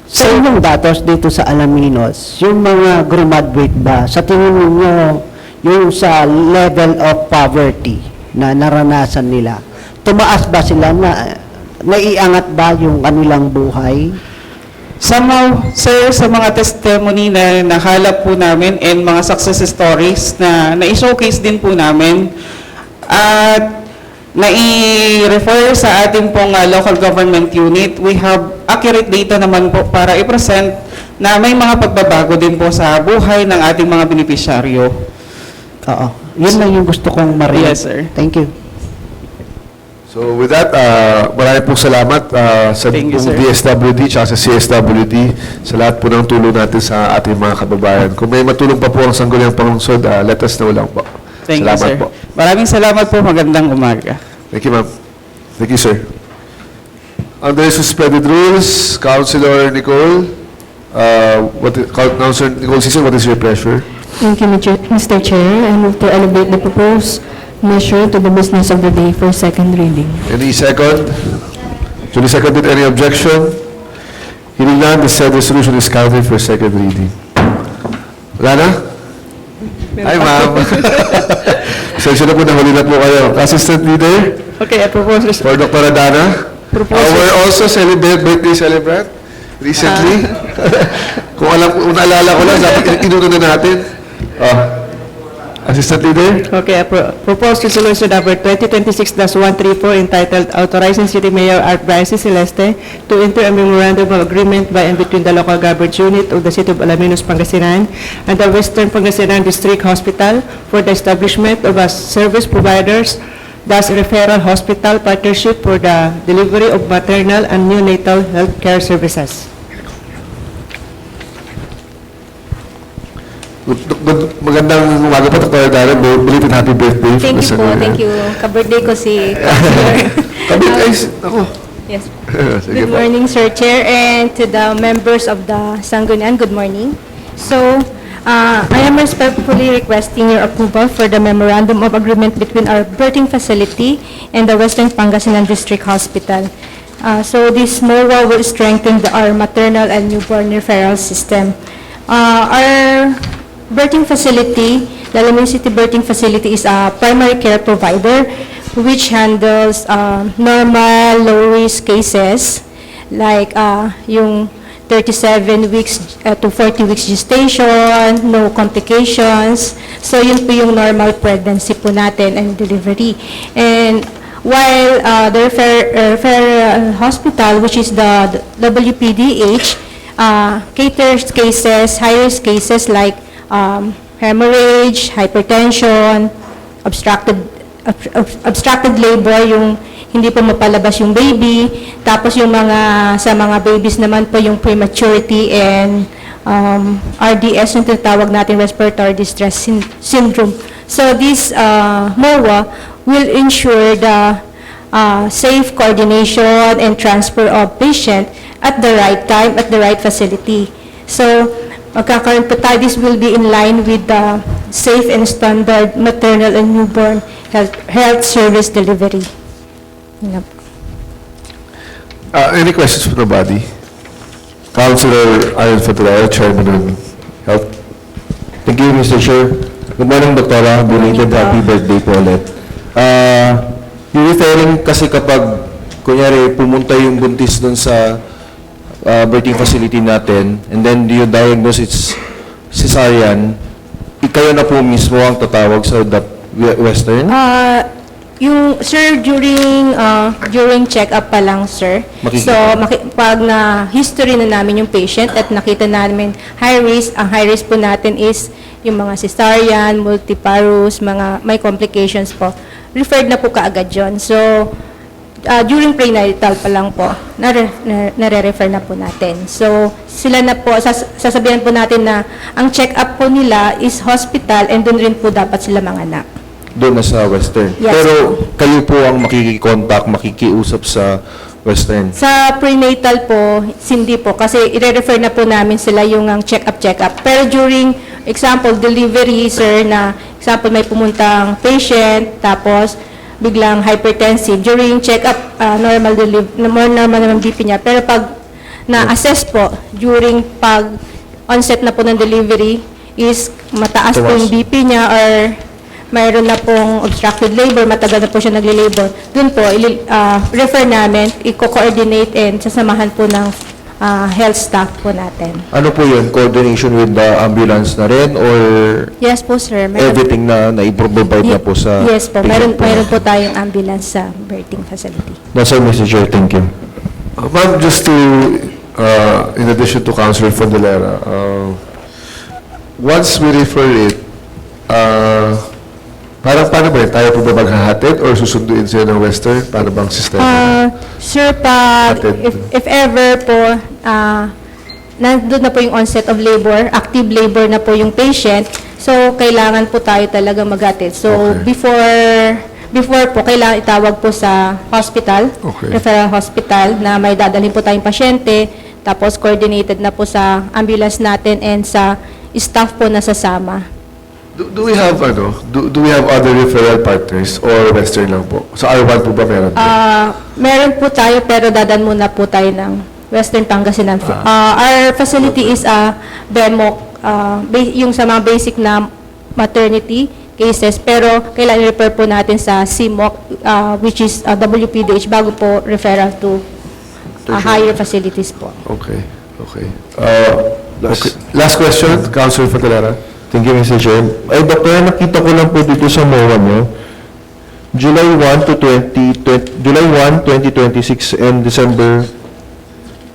G: Sa inyong datos dito sa Alaminos, yung mga graduate ba, sa tingin niyo yung sa level of poverty na naranasan nila, tumaas ba sila, na naiangat ba yung kanilang buhay?
O: Somehow, sir, sa mga testimony na nakalap po namin and mga success stories na na-showcase din po namin at nai-refer sa ating pong local government unit, we have accurate data naman po para i-present na may mga pagbabago din po sa buhay ng ating mga benepisyaryo.
G: Oo. Yun lang yung gusto kong marinig.
O: Yes, sir.
G: Thank you.
A: So with that, maraming pong salamat sa
O: Thank you,
A: buong
O: sir.
A: DSWD at sa CSWD sa lahat po ng tulong natin sa ating mga kababayan. Kung may matulong pa po ang Sangguniang Panglungsod, let us know lang po.
O: Thank
A: salamat
O: you, sir.
A: po.
O: Maraming salamat po. Magandang umaga.
A: Thank you, ma'am. Thank you, sir. Under suspended rules, Councilor Nicole, Councilor Nicole Sison, what is your pleasure?
D: Thank you, Mr. Chair. I move to elevate the proposed measure to the business of the day for second reading.
A: Any second? Duly seconded, any objection? Hearing none, the said resolution is counted for second reading. Wala na? Hi, ma'am. Sensya na po, nahuli na po kayo. Assistant Leader
E: Okay, I propose
A: for Dr. Adana. Our also birthday celebrant recently. Kung naalala ko lang, dapat inuna na natin. Assistant Leader.
E: Okay, proposed resolution number 2026-134 entitled Authorizing City Mayor Art Bryce Celeste to enter a memorandum of agreement by and between the local government unit of the City of Alaminos, Pangasinan and the Western Pangasinan District Hospital for the establishment of a service providers, thus referral hospital partnership for the delivery of maternal and neonatal health care services.
A: Magandang umaga po, Dr. Adana. Belated happy birthday.
Q: Thank you po, thank you. Ka-birthday ko si Councilor.
A: Ako.
Q: Yes.
A: Sige
Q: Good
A: po.
Q: morning, Sir Chair, and to the members of the Sangguniang, good morning. So, I am respectfully requesting your approval for the memorandum of agreement between our birthing facility and the Western Pangasinan District Hospital. So, this MOA will strengthen our maternal and newborn referral system. Our birthing facility, the Alaminos City Birthing Facility, is a primary care provider which handles normal, low-risk cases like yung 37 weeks to 40 weeks gestation, no complications. So yun po yung normal pregnancy po natin and delivery. And while the referral hospital, which is the WPDH, caters cases, high-risk cases like hemorrhage, hypertension, obstructed labor, yung hindi po mapalabas yung baby. Tapos yung sa mga babies naman po yung prematurity and RDS, yung tinatawag natin respiratory distress syndrome. So this MOA will ensure the safe coordination and transfer of patient at the right time, at the right facility. So, magkakaroon po tayo, this will be in line with the safe and standard maternal and newborn health service delivery. Yep.
A: Any questions from the body? Councilor Ayon Fatlao, Chairman ng Health.
F: Thank you, Mr. Chair. Good morning, Doktora. Belated happy birthday po ulit. Yung referring kasi kapag, kunyari, pumunta yung buntis dun sa birthing facility natin, and then you diagnose it's cesarean, kayo na po mismo ang tatawag sa Western?
Q: Sir, during check-up pa lang, sir. So, pag na history na namin yung patient at nakita namin high risk, ang high risk po natin is yung mga cesarean, multiparous, mga may complications po. Referred na po kaagad yun. So, during prenatal pa lang po, nare-refer na po natin. So, sila na po, sasabihan po natin na ang check-up po nila is hospital and doon rin po dapat sila manganak.
F: Doon na sa Western.
Q: Yes,
F: Pero kayo po ang makikikontak, makikiusap sa Western.
Q: Sa prenatal po, hindi po. Kasi i-refer na po namin sila yung ang check-up. Pero during, example, delivery, sir, na example, may pumuntang patient, tapos biglang hypertensive. During check-up, normal naman BP niya. Pero pag na-assess po, during pag-onset na po ng delivery, is mataas po yung BP niya or mayroon na pong obstructed labor, matagal na po siya nagle-labor, dun po, refer namin, i-coordinate and sasamahan po ng health staff po natin.
F: Ano po yun? Coordination with the ambulance na rin or
Q: Yes po, sir.
F: everything na na-provide na po sa
Q: Yes po,
F: patient
Q: mayroon po tayong ambulance sa birthing facility.
F: That's all, Mr. Chair. Thank you.
A: Ma'am, just to, in addition to Councilor Fondelera, once we refer it, parang paano ba yun? Tayo po ba maghahatid or susunduin sila ng Western? Paano bang sistema?
Q: Sir, if ever po, nandun na po yung onset of labor, active labor na po yung patient, so kailangan po tayo talaga maghatid. So, before po, kailangan itawag po sa hospital, referral hospital, na may dadalhin po tayong pasyente, tapos coordinated na po sa ambulance natin and sa staff po na sasama.
A: Do we have do we have other referral partners or Western lang po? Sa R1 po ba meron?
Q: Meron po tayo pero dadan muna po tayo ng Western Pangasinan. Our facility is BEMOC, yung sa mga basic na maternity cases, pero kailangan refer po natin sa CMOC, which is WPDH, bago po referral to higher facilities po.
A: Okay. Last question, Councilor Fondelera.
F: Thank you, Mr. Chair. Ay, Doktor, nakita ko lang po dito sa MOA nyo, July 1, 2026 and December,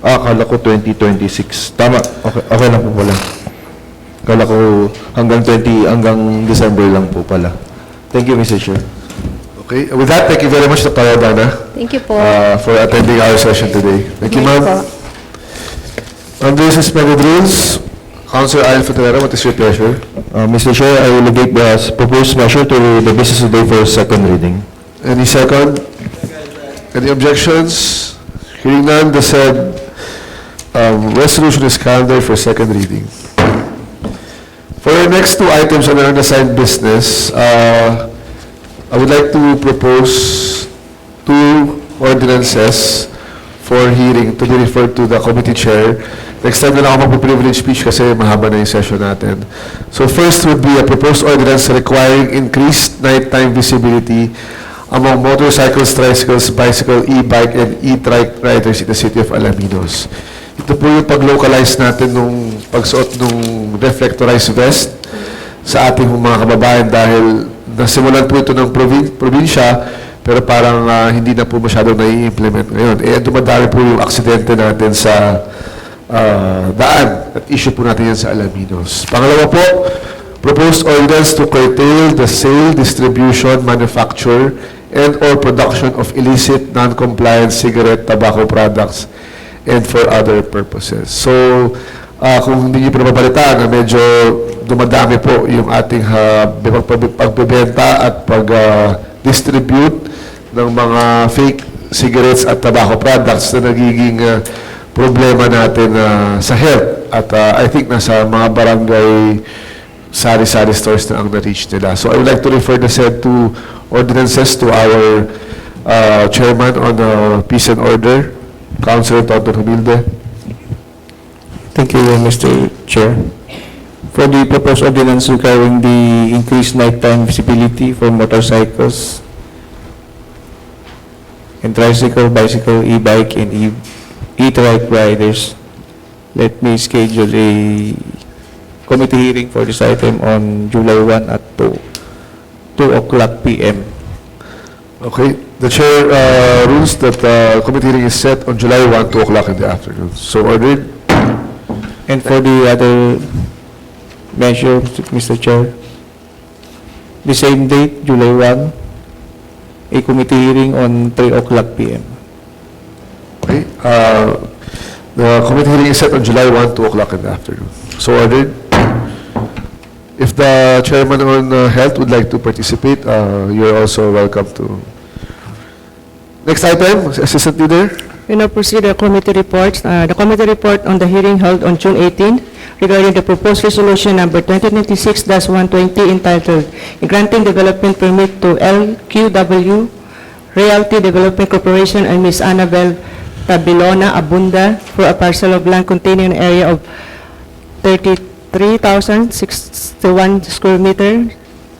F: akala ko 2026. Tama, okay lang po pala. Akala ko hanggang December lang po pala. Thank you, Mr. Chair.
A: Okay, with that, thank you very much, Dr. Aldana,
Q: Thank you po.
A: for attending our session today. Thank you, ma'am. Under suspended rules, Councilor Alan Fondelera, what is your pleasure?
F: Mr. Chair, I will negate the proposed measure to the business today for second reading.
A: Any second? Any objections? Hearing none, the said resolution is calendar for second reading. For our next two items on our unassigned business, I would like to propose two ordinances for hearing to be referred to the committee chair. Next time na lang ako mag-privilege speech kasi mahaba na yung session natin. So first would be a proposed ordinance requiring increased nighttime visibility among motorcycles, tricycles, bicycle, e-bike, and e-trike riders in the city of Alaminos. Ito po yung pag-localize natin nung pagsuot nung reflectorized vest sa ating mga kababayan dahil nasimulan po ito ng probinsya pero parang hindi na po masyadong nai-implement ngayon. Dumadami po yung aksidente natin sa daan at issue po natin yan sa Alaminos. Pangalawa po, proposed ordinance to curtail the sale, distribution, manufacture, and or production of illicit, non-compliant cigarette, tobacco products, and for other purposes. So, kung hindi niyo po napapalitaan, medyo dumadami po yung ating pagbebenta at pag-distribute ng mga fake cigarettes at tobacco products na nagiging problema natin sa health. At I think nasa mga barangay sari-sari stores na ang na-reach nila. So I would like to refer the said two ordinances to our chairman on peace and order, Councilor Tonton Humilde.
F: Thank you, Mr. Chair. For the proposed ordinance requiring the increased nighttime visibility for motorcycles and tricycle, bicycle, e-bike, and e-trike riders, let me schedule a committee hearing for this item on July 1 at 2 o'clock p.m.
A: Okay, the chair rules that committee hearing is set on July 1, 2 o'clock in the afternoon. So ordered.
F: And for the other measure, Mr. Chair, the same date, July 1, a committee hearing on 3 o'clock p.m.
A: Okay, the committee hearing is set on July 1, 2 o'clock in the afternoon. So ordered. If the chairman on health would like to participate, you're also welcome to. Next item, Assistant Leader.
E: We now proceed to committee reports. The committee report on the hearing held on June 18 regarding the proposed resolution number 2026-120 entitled Granting Development Permit to LQW Realty Development Corporation and Ms. Annabel Tabilona Abunda for a parcel of land containing an area of 33,061 square meter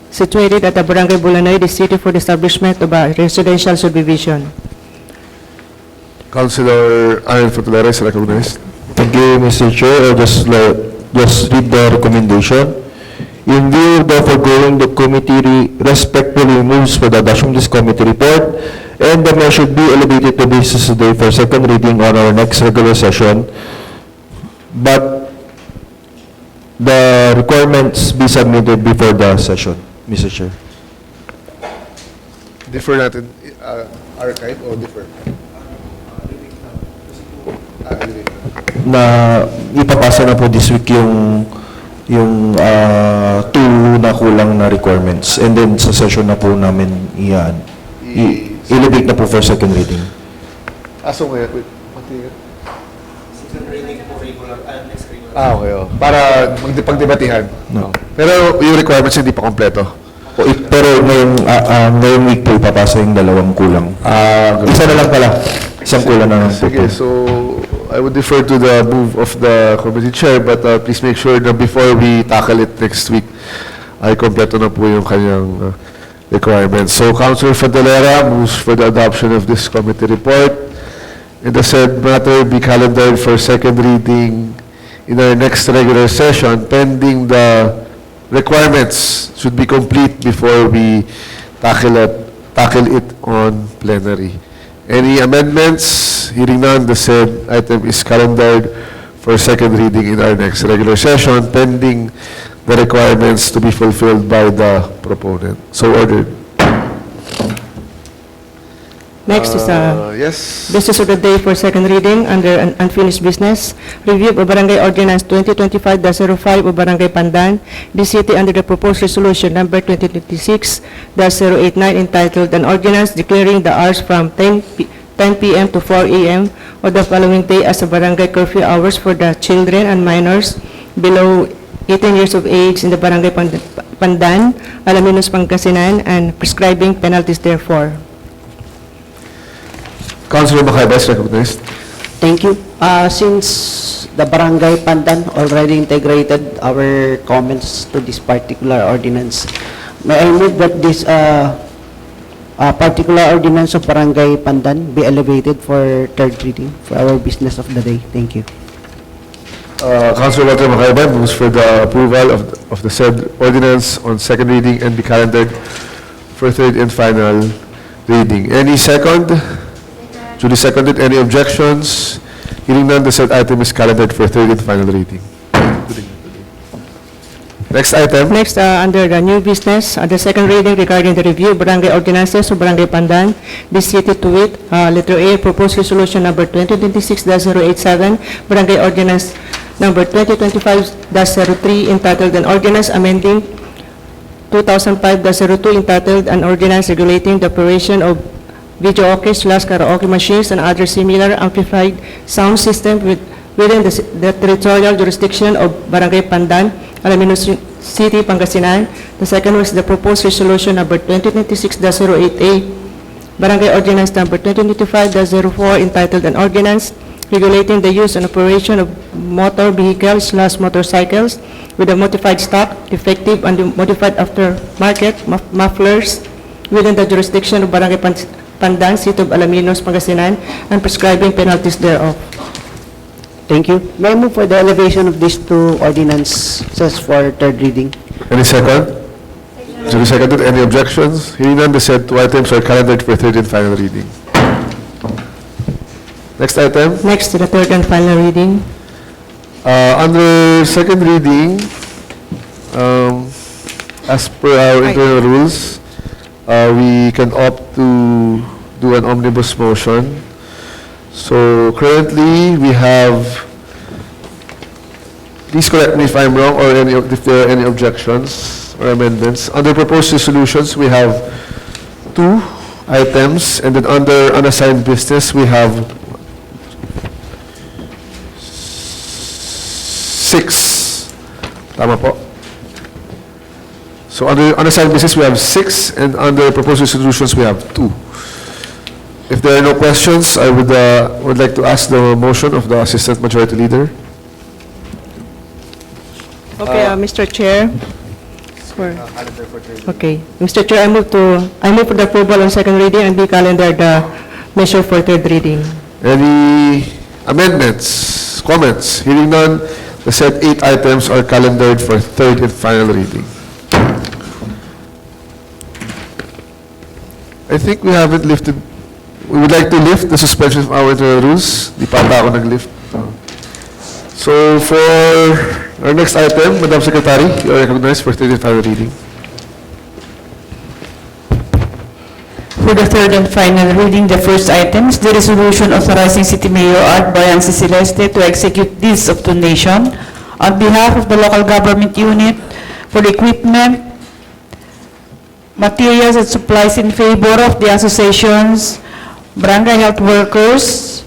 E: situated at the Barangay Bulanay, the city for the establishment of a residential subdivision.
A: Councilor Aaron Fotolera is recognized.
F: Thank you, Mr. Chair. I'll just read the recommendation. In view of the foregoing, the committee respectfully moves for the adoption of this committee report, and the measure should be elevated to business today for second reading on our next regular session, but the requirements be submitted before the session, Mr. Chair.
A: Defer natin, archive o defer?
F: Na ipapasa na po this week yung two na kulang na requirements, and then sa session na po namin i-elevate na po for second reading.
A: Aso ngayon, wait. Okay, oh. Para pagdebatihan.
F: No.
A: Pero yung requirements hindi pa kompleto.
F: Pero ngayong week po ipapasa yung dalawang kulang. Isa na lang pala. Isang kulang na lang po.
A: Sige, so I would defer to the move of the committee chair, but please make sure na before we tackle it next week, ay kompleto na po yung kanyang requirements. So Councilor Fadalera moves for the adoption of this committee report, and the said matter be calendared for second reading in our next regular session, pending the requirements should be complete before we tackle it on plenary. Any amendments? Hearing none, the said item is calendared for second reading in our next regular session, pending the requirements to be fulfilled by the proponent. So ordered.
E: Next is
A: yes.
E: business of the day for second reading under unfinished business. Review of Barangay Ordinance 2025-05 of Barangay Pandan, the city under the proposed resolution number 2026-089 entitled An Ordinance Declaring the Hours from 10 p.m. to 4 a.m. of the following day as a barangay curfew hours for the children and minors below 18 years of age in the Barangay Pandan, Alaminos, Pangasinan, and prescribing penalties therefore.
A: Councilor Macayba is recognized.
G: Thank you. Since the Barangay Pandan already integrated our comments to this particular ordinance, may I move that this particular ordinance of Barangay Pandan be elevated for third reading for our business of the day. Thank you.
A: Councilor Walter Macayba moves for the approval of the said ordinance on second reading and be calendared for third and final reading. Any second? Duly seconded. Any objections? Hearing none, the said item is calendared for third and final reading. Next item.
E: Next, under the new business, the second reading regarding the review of barangay ordinances of Barangay Pandan, the city to wit, letter A, proposed resolution number 2026-087, Barangay Ordinance number 2025-03, entitled An Ordinance Amending 2005-02, entitled An Ordinance Regulating the Operation of Videoke/karaoke machines and other similar amplified sound system within the territorial jurisdiction of Barangay Pandan, Alaminos City, Pangasinan. The second was the proposed resolution number 2026-08A, Barangay Ordinance number 2025-04, entitled An Ordinance Regulating the Use and Operation of Motor Vehicles/Motorcycles with a modified stock, defective and modified aftermarket mufflers within the jurisdiction of Barangay Pandan, City of Alaminos, Pangasinan, and prescribing penalties thereof.
G: Thank you. May I move for the elevation of these two ordinances for third reading?
A: Any second? Duly seconded. Any objections? Hearing none, the said two items are calendared for third and final reading. Next item.
E: Next to the third and final reading.
A: Under second reading, as per our internal rules, we can opt to do an omnibus motion. So currently, we have, please correct me if I'm wrong or if there are any objections or amendments. Under proposed resolutions, we have 2 items, and then under unassigned business, we have 6. Tama po. So under unassigned business, we have 6, and under proposed resolutions, we have 2. If there are no questions, I would like to ask the motion of the Assistant Majority Leader.
E: Okay, Mr. Chair. Okay, Mr. Chair, I move for the approval on second reading and be calendar the measure for third reading.
A: Any amendments, comments? Hearing none, the said 8 items are calendared for third and final reading. I think we haven't lifted, we would like to lift the suspension of our internal rules. Di pa ata ako nag-lift. So for our next item, Madam Secretary, you are recognized for third and final reading.
C: For the third and final reading, the first item is the resolution authorizing City Mayor Art Brian C. Celeste to execute deeds of donation on behalf of the local government unit for the equipment, materials and supplies in favor of the associations, barangay health workers,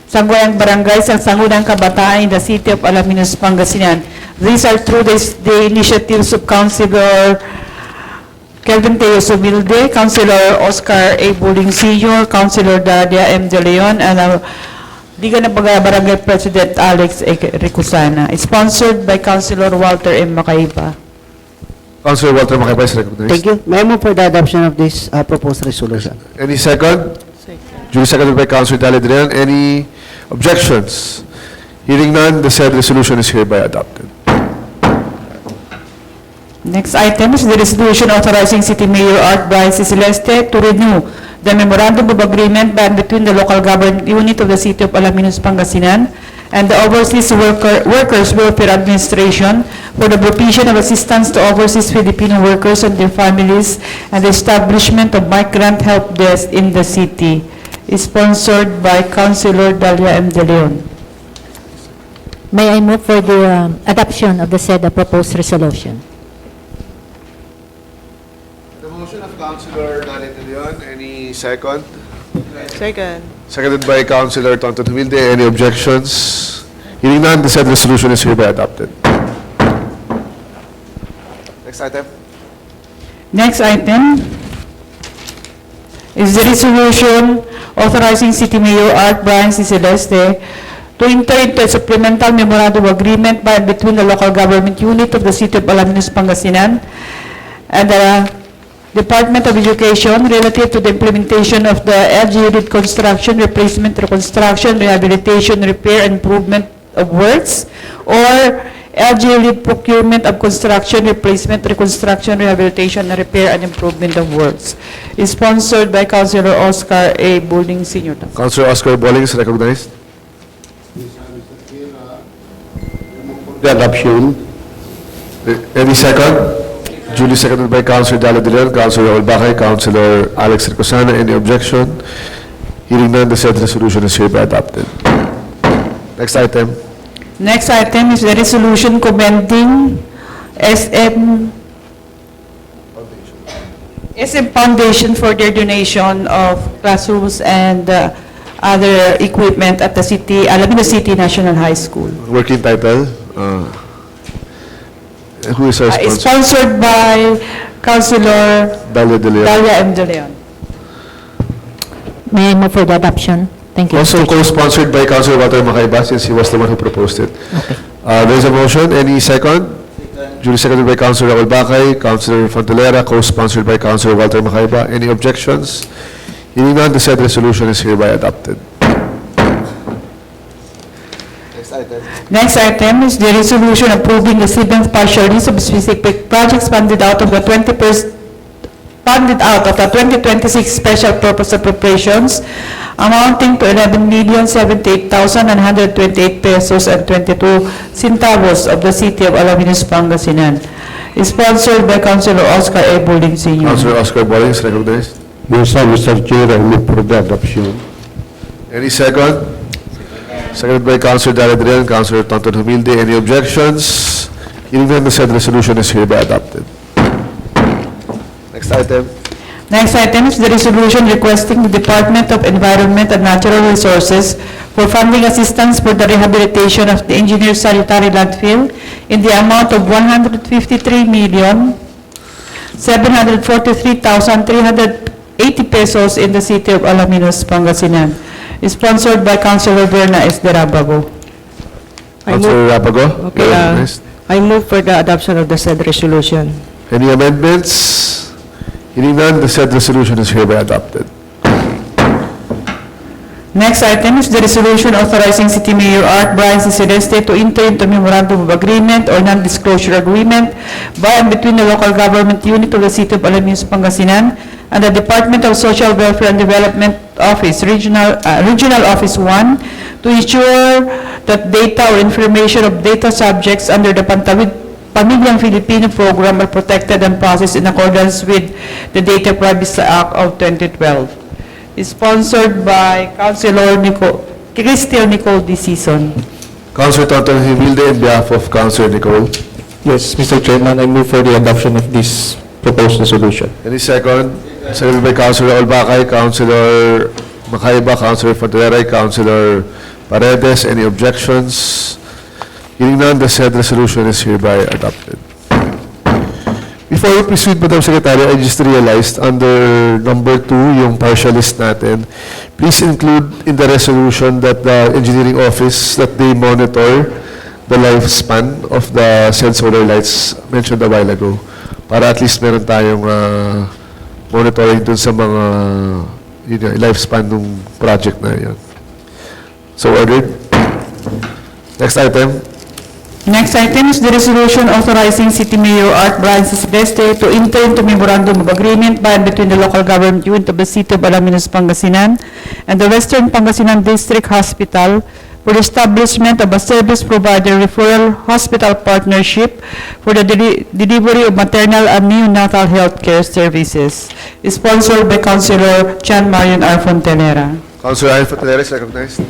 C: Sangguniang Barangays and Sangguniang Kabataan in the City of Alaminos, Pangasinan. These are through the initiatives of Councilor Kelvin Teo Sumilde, Councilor Oscar A. Buling Sr., Councilor Dalia M. De Leon, and Liga ng Barangay President Alex A. Ricusana. It's sponsored by Councilor Walter M. Macaiba.
A: Councilor Walter Macaiba is recognized.
G: Thank you. May I move for the adoption of this proposed resolution?
A: Any second? Duly seconded by Councilor Dalia De Leon. Any objections? Hearing none, the said resolution is hereby adopted.
C: Next item is the resolution authorizing City Mayor Art Brian C. Celeste to renew the memorandum of agreement by and between the local government unit of the City of Alaminos, Pangasinan and the Overseas Workers Welfare Administration for the provision of assistance to overseas Filipino workers and their families and the establishment of migrant help desk in the city. Is sponsored by Councilor Dalia M. De Leon.
D: May I move for the adoption of the said proposed resolution?
A: The motion of Councilor Dalia De Leon. Any second?
E: Second.
A: Seconded by Councilor Tonton Humilde. Any objections? Hearing none, the said resolution is hereby adopted. Next item.
C: Next item is the resolution authorizing City Mayor Art Brian C. Celeste to enter into a supplemental memorandum of agreement by and between the local government unit of the City of Alaminos, Pangasinan and the Department of Education relative to the implementation of the LGU construction, replacement, reconstruction, rehabilitation, repair, and improvement of works, or LGU procurement of construction, replacement, reconstruction, rehabilitation, repair, and improvement of works. Is sponsored by Councilor Oscar A. Buling Sr.
A: Councilor Oscar Boling is recognized.
M: The adoption.
A: Any second? Duly seconded by Councilor Dalia De Leon, Councilor Raul Bacay, Councilor Alex Ricosana. Any objection? Hearing none, the said resolution is hereby adopted. Next item.
C: Next item is the resolution commending SM Foundation for their donation of classrooms and other equipment at the Alaminos City National High School.
A: Working title. Who is our
C: It's
A: sponsor?
C: sponsored by Councilor
A: Dalia De Leon.
C: Dalia M. De Leon.
D: May I move for the adoption? Thank you.
A: Also co-sponsored by Councilor Walter Macaiba since he was the one who proposed it. There's a motion. Any second? Duly seconded by Councilor Raul Bacay, Councilor Fontelera, co-sponsored by Councilor Walter Macaiba. Any objections? Hearing none, the said resolution is hereby adopted.
C: Next item is the resolution approving the seventh partial release of specific projects funded out of the 2026 special purpose appropriations amounting to 11,078,128 pesos and 22 centavos of the city of Alaminos, Pangasinan. Sponsored by Councilor Oscar A. Buling Sr.
A: Councilor Oscar Boling is recognized.
M: Yes, Mr. Chair, I move for the adoption.
A: Any second? Seconded by Councilor Daryl Adrian and Councilor Tonton Humilde. Any objections? Hearing none, the said resolution is hereby adopted. Next item.
C: Next item is the resolution requesting the Department of Environment and Natural Resources for funding assistance for the rehabilitation of the engineer sanitary landfill in the amount of 153,743,380 pesos in the city of Alaminos, Pangasinan. Sponsored by Councilor Berna S. Derabago.
A: Councilor Rapago.
E: Okay,
A: recognized.
E: I move for the adoption of the said resolution.
A: Any amendments? Hearing none, the said resolution is hereby adopted.
C: Next item is the resolution authorizing City Mayor Art Brian C. Celeste to enter into memorandum of agreement or non-disclosure agreement by and between the local government unit of the City of Alaminos, Pangasinan and the Department of Social Welfare and Development Office, Regional Office 1, to ensure that data or information of data subjects under the Pamilyang Filipino program are protected and processed in accordance with the Data Privacy Act of 2012. Sponsored by Councilor Cristel Nicole D. Season.
A: Councilor Tonton Humilde on behalf of Councilor Nicole.
F: Yes, Mr. Chairman, I move for the adoption of this proposed resolution.
A: Any second? Seconded by Councilor Olbacay, Councilor Makaiba, Councilor Fontenay, Councilor Paredes. Any objections? Hearing none, the said resolution is hereby adopted. Before we proceed, Madam Secretary, I just realized under number 2, yung partial list natin, please include in the resolution that the engineering office, that they monitor the lifespan of the said solar lights mentioned a while ago. Para at least meron tayong monitoring dun sa mga lifespan ng project na yun. So ordered. Next item.
C: Next item is the resolution authorizing City Mayor Art Brian C. Celeste to enter into memorandum of agreement by and between the local government unit of the City of Alaminos, Pangasinan and the Western Pangasinan District Hospital for the establishment of a service provider referral hospital partnership for the delivery of maternal and neonatal health care services. Sponsored by Councilor Chan Marion R. Fontenera.
A: Councilor Ryan Fontenay is recognized.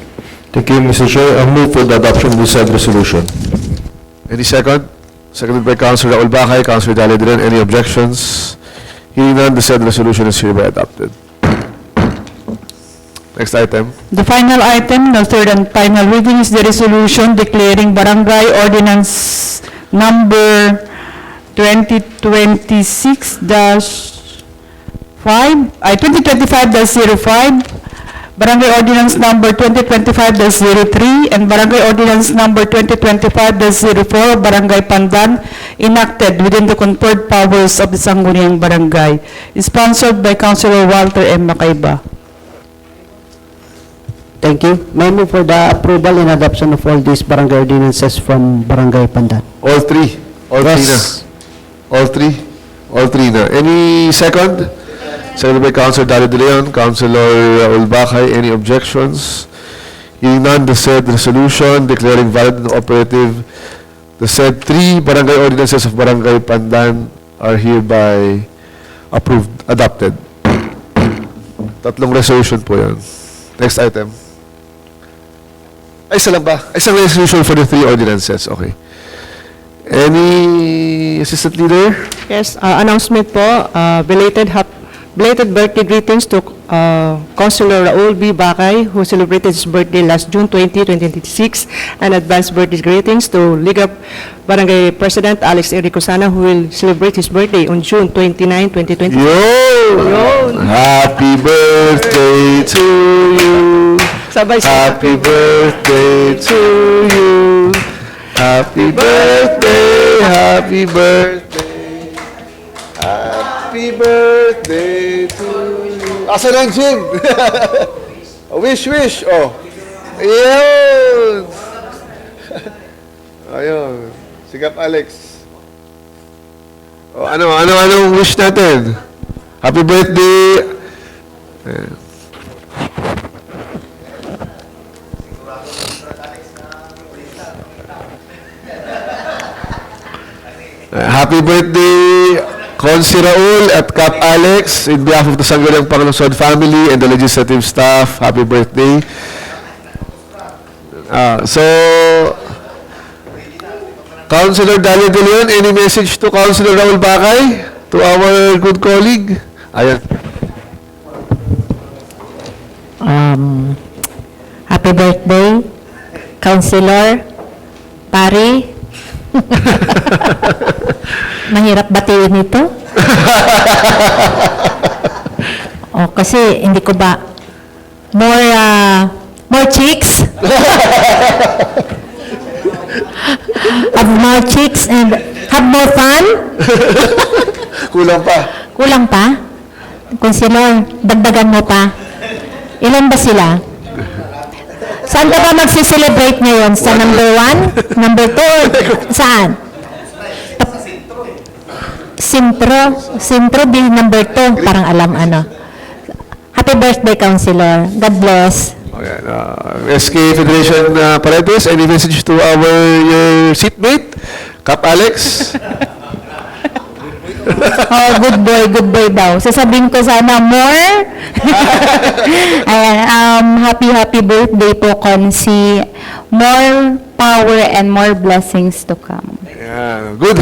F: Thank you, Mr. Chair. I move for the adoption of the said resolution.
A: Any second? Seconded by Councilor Olbacay, Councilor Daledren. Any objections? Hearing none, the said resolution is hereby adopted. Next item.
C: The final item, the third and final reading, is the resolution declaring Barangay Ordinance Number 2025-05, Barangay Ordinance Number 2025-03, and Barangay Ordinance Number 2025-04, Barangay Pandan, enacted within the conferred powers of the Sangguniang Barangay. Sponsored by Councilor Walter M. Makaiba.
G: Thank you. May I move for the approval and adoption of all these barangay ordinances from Barangay Pandan?
A: All three. All three na. All three. All three na. Any second? Seconded by Councilor Dario De Leon, Councilor Olbacay. Any objections? Hearing none, the said resolution declaring valid and operative the said 3 barangay ordinances of Barangay Pandan are hereby approved, adopted. Tatlong resolution po yan. Next item. Ay, isa lang ba? Ay, isang resolution for the 3 ordinances. Okay. Any assistant leader?
E: Yes, announcement po, belated birthday greetings to Councilor Raul B. Bacay, who celebrated his birthday last June 20, 2026, and advanced birthday greetings to Liga Barangay President Alex Ericosana, who will celebrate his birthday on June 29, 2026.
A: Yo! Happy birthday to you! Happy birthday to you! Happy birthday, happy birthday, happy birthday to you. Asa na ang Jim? Wish, oh. Ayun! Si Kap Alex. O, anong wish natin? Happy birthday. Happy birthday, Consi Raul at Kap Alex, in behalf of the Sangguniang Panglungsod family and the legislative staff. Happy birthday. So, Councilor Dalia De Leon, any message to Councilor Raul Bakay, to our good colleague? Ayan.
D: Happy birthday, Councilor Pari. Mahirap batiin ito. Kasi hindi ko ba more chicks. Have more chicks and have more fun.
A: Kulang pa.
D: Kulang pa? Councilor, dagdagan mo pa. Ilan ba sila? Saan ka ba magsi-celebrate ngayon? Sa number 1? Number 2? Saan? Sintro, bill number 2. Parang alam ano. Happy birthday, Councilor. God bless.
A: Ayan, SK Federation Paredes, any message to your seatmate, Kap Alex?
D: Good boy daw. Sasabihin ko sana more. Ayan, happy birthday po, Consi. More power and more blessings to come.
A: Ayan, good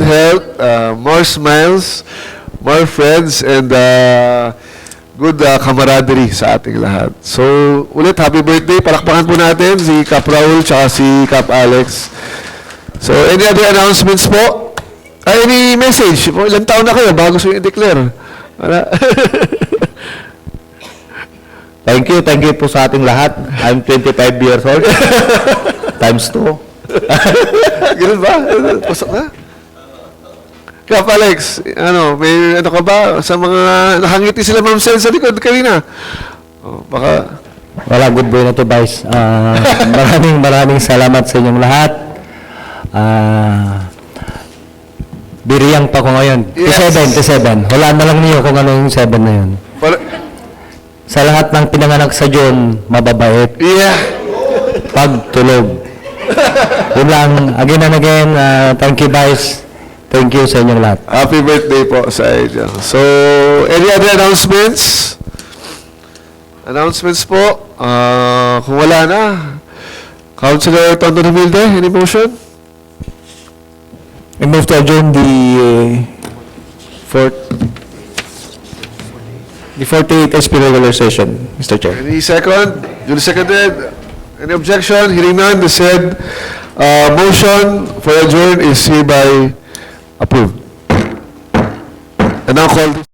A: health, more smiles, more friends, and good camaraderie sa ating lahat. So, ulit, happy birthday. Palakpakan po natin si Kap Raul tsaka si Kap Alex. So, any other announcements po? Any message? Ilang taon na kayo bago gusto yung i-declare?
L: Thank you po sa ating lahat. I'm 25 years old. Times 2.
A: Ganun ba? Pasok na? Kap Alex, may ka ba sa mga nakangiti sila Ma'am Sel sa likod kanina? Baka...
L: Wala, good boy na to, Vice. Maraming salamat sa inyong lahat. Biriyang pa ko ngayon.
A: Yes.
L: T7. Wala na lang niyo kung ano yung 7 na yun. Sa lahat ng pinanganak sa John, mababait.
A: Yeah.
L: Pagtulog. Yun lang. Again and again, thank you, Vice. Thank you sa inyong lahat.
A: Happy birthday po sa inyo. So, any other announcements? Announcements po. Kung wala na, Councilor Tondo Humilde, any motion?
F: I move to adjourn the 48th SP regular session, Mr. Chair.
A: Any second? Duly seconded? Any objection? Hearing none, the said motion for adjourn is hereby approved. And now call this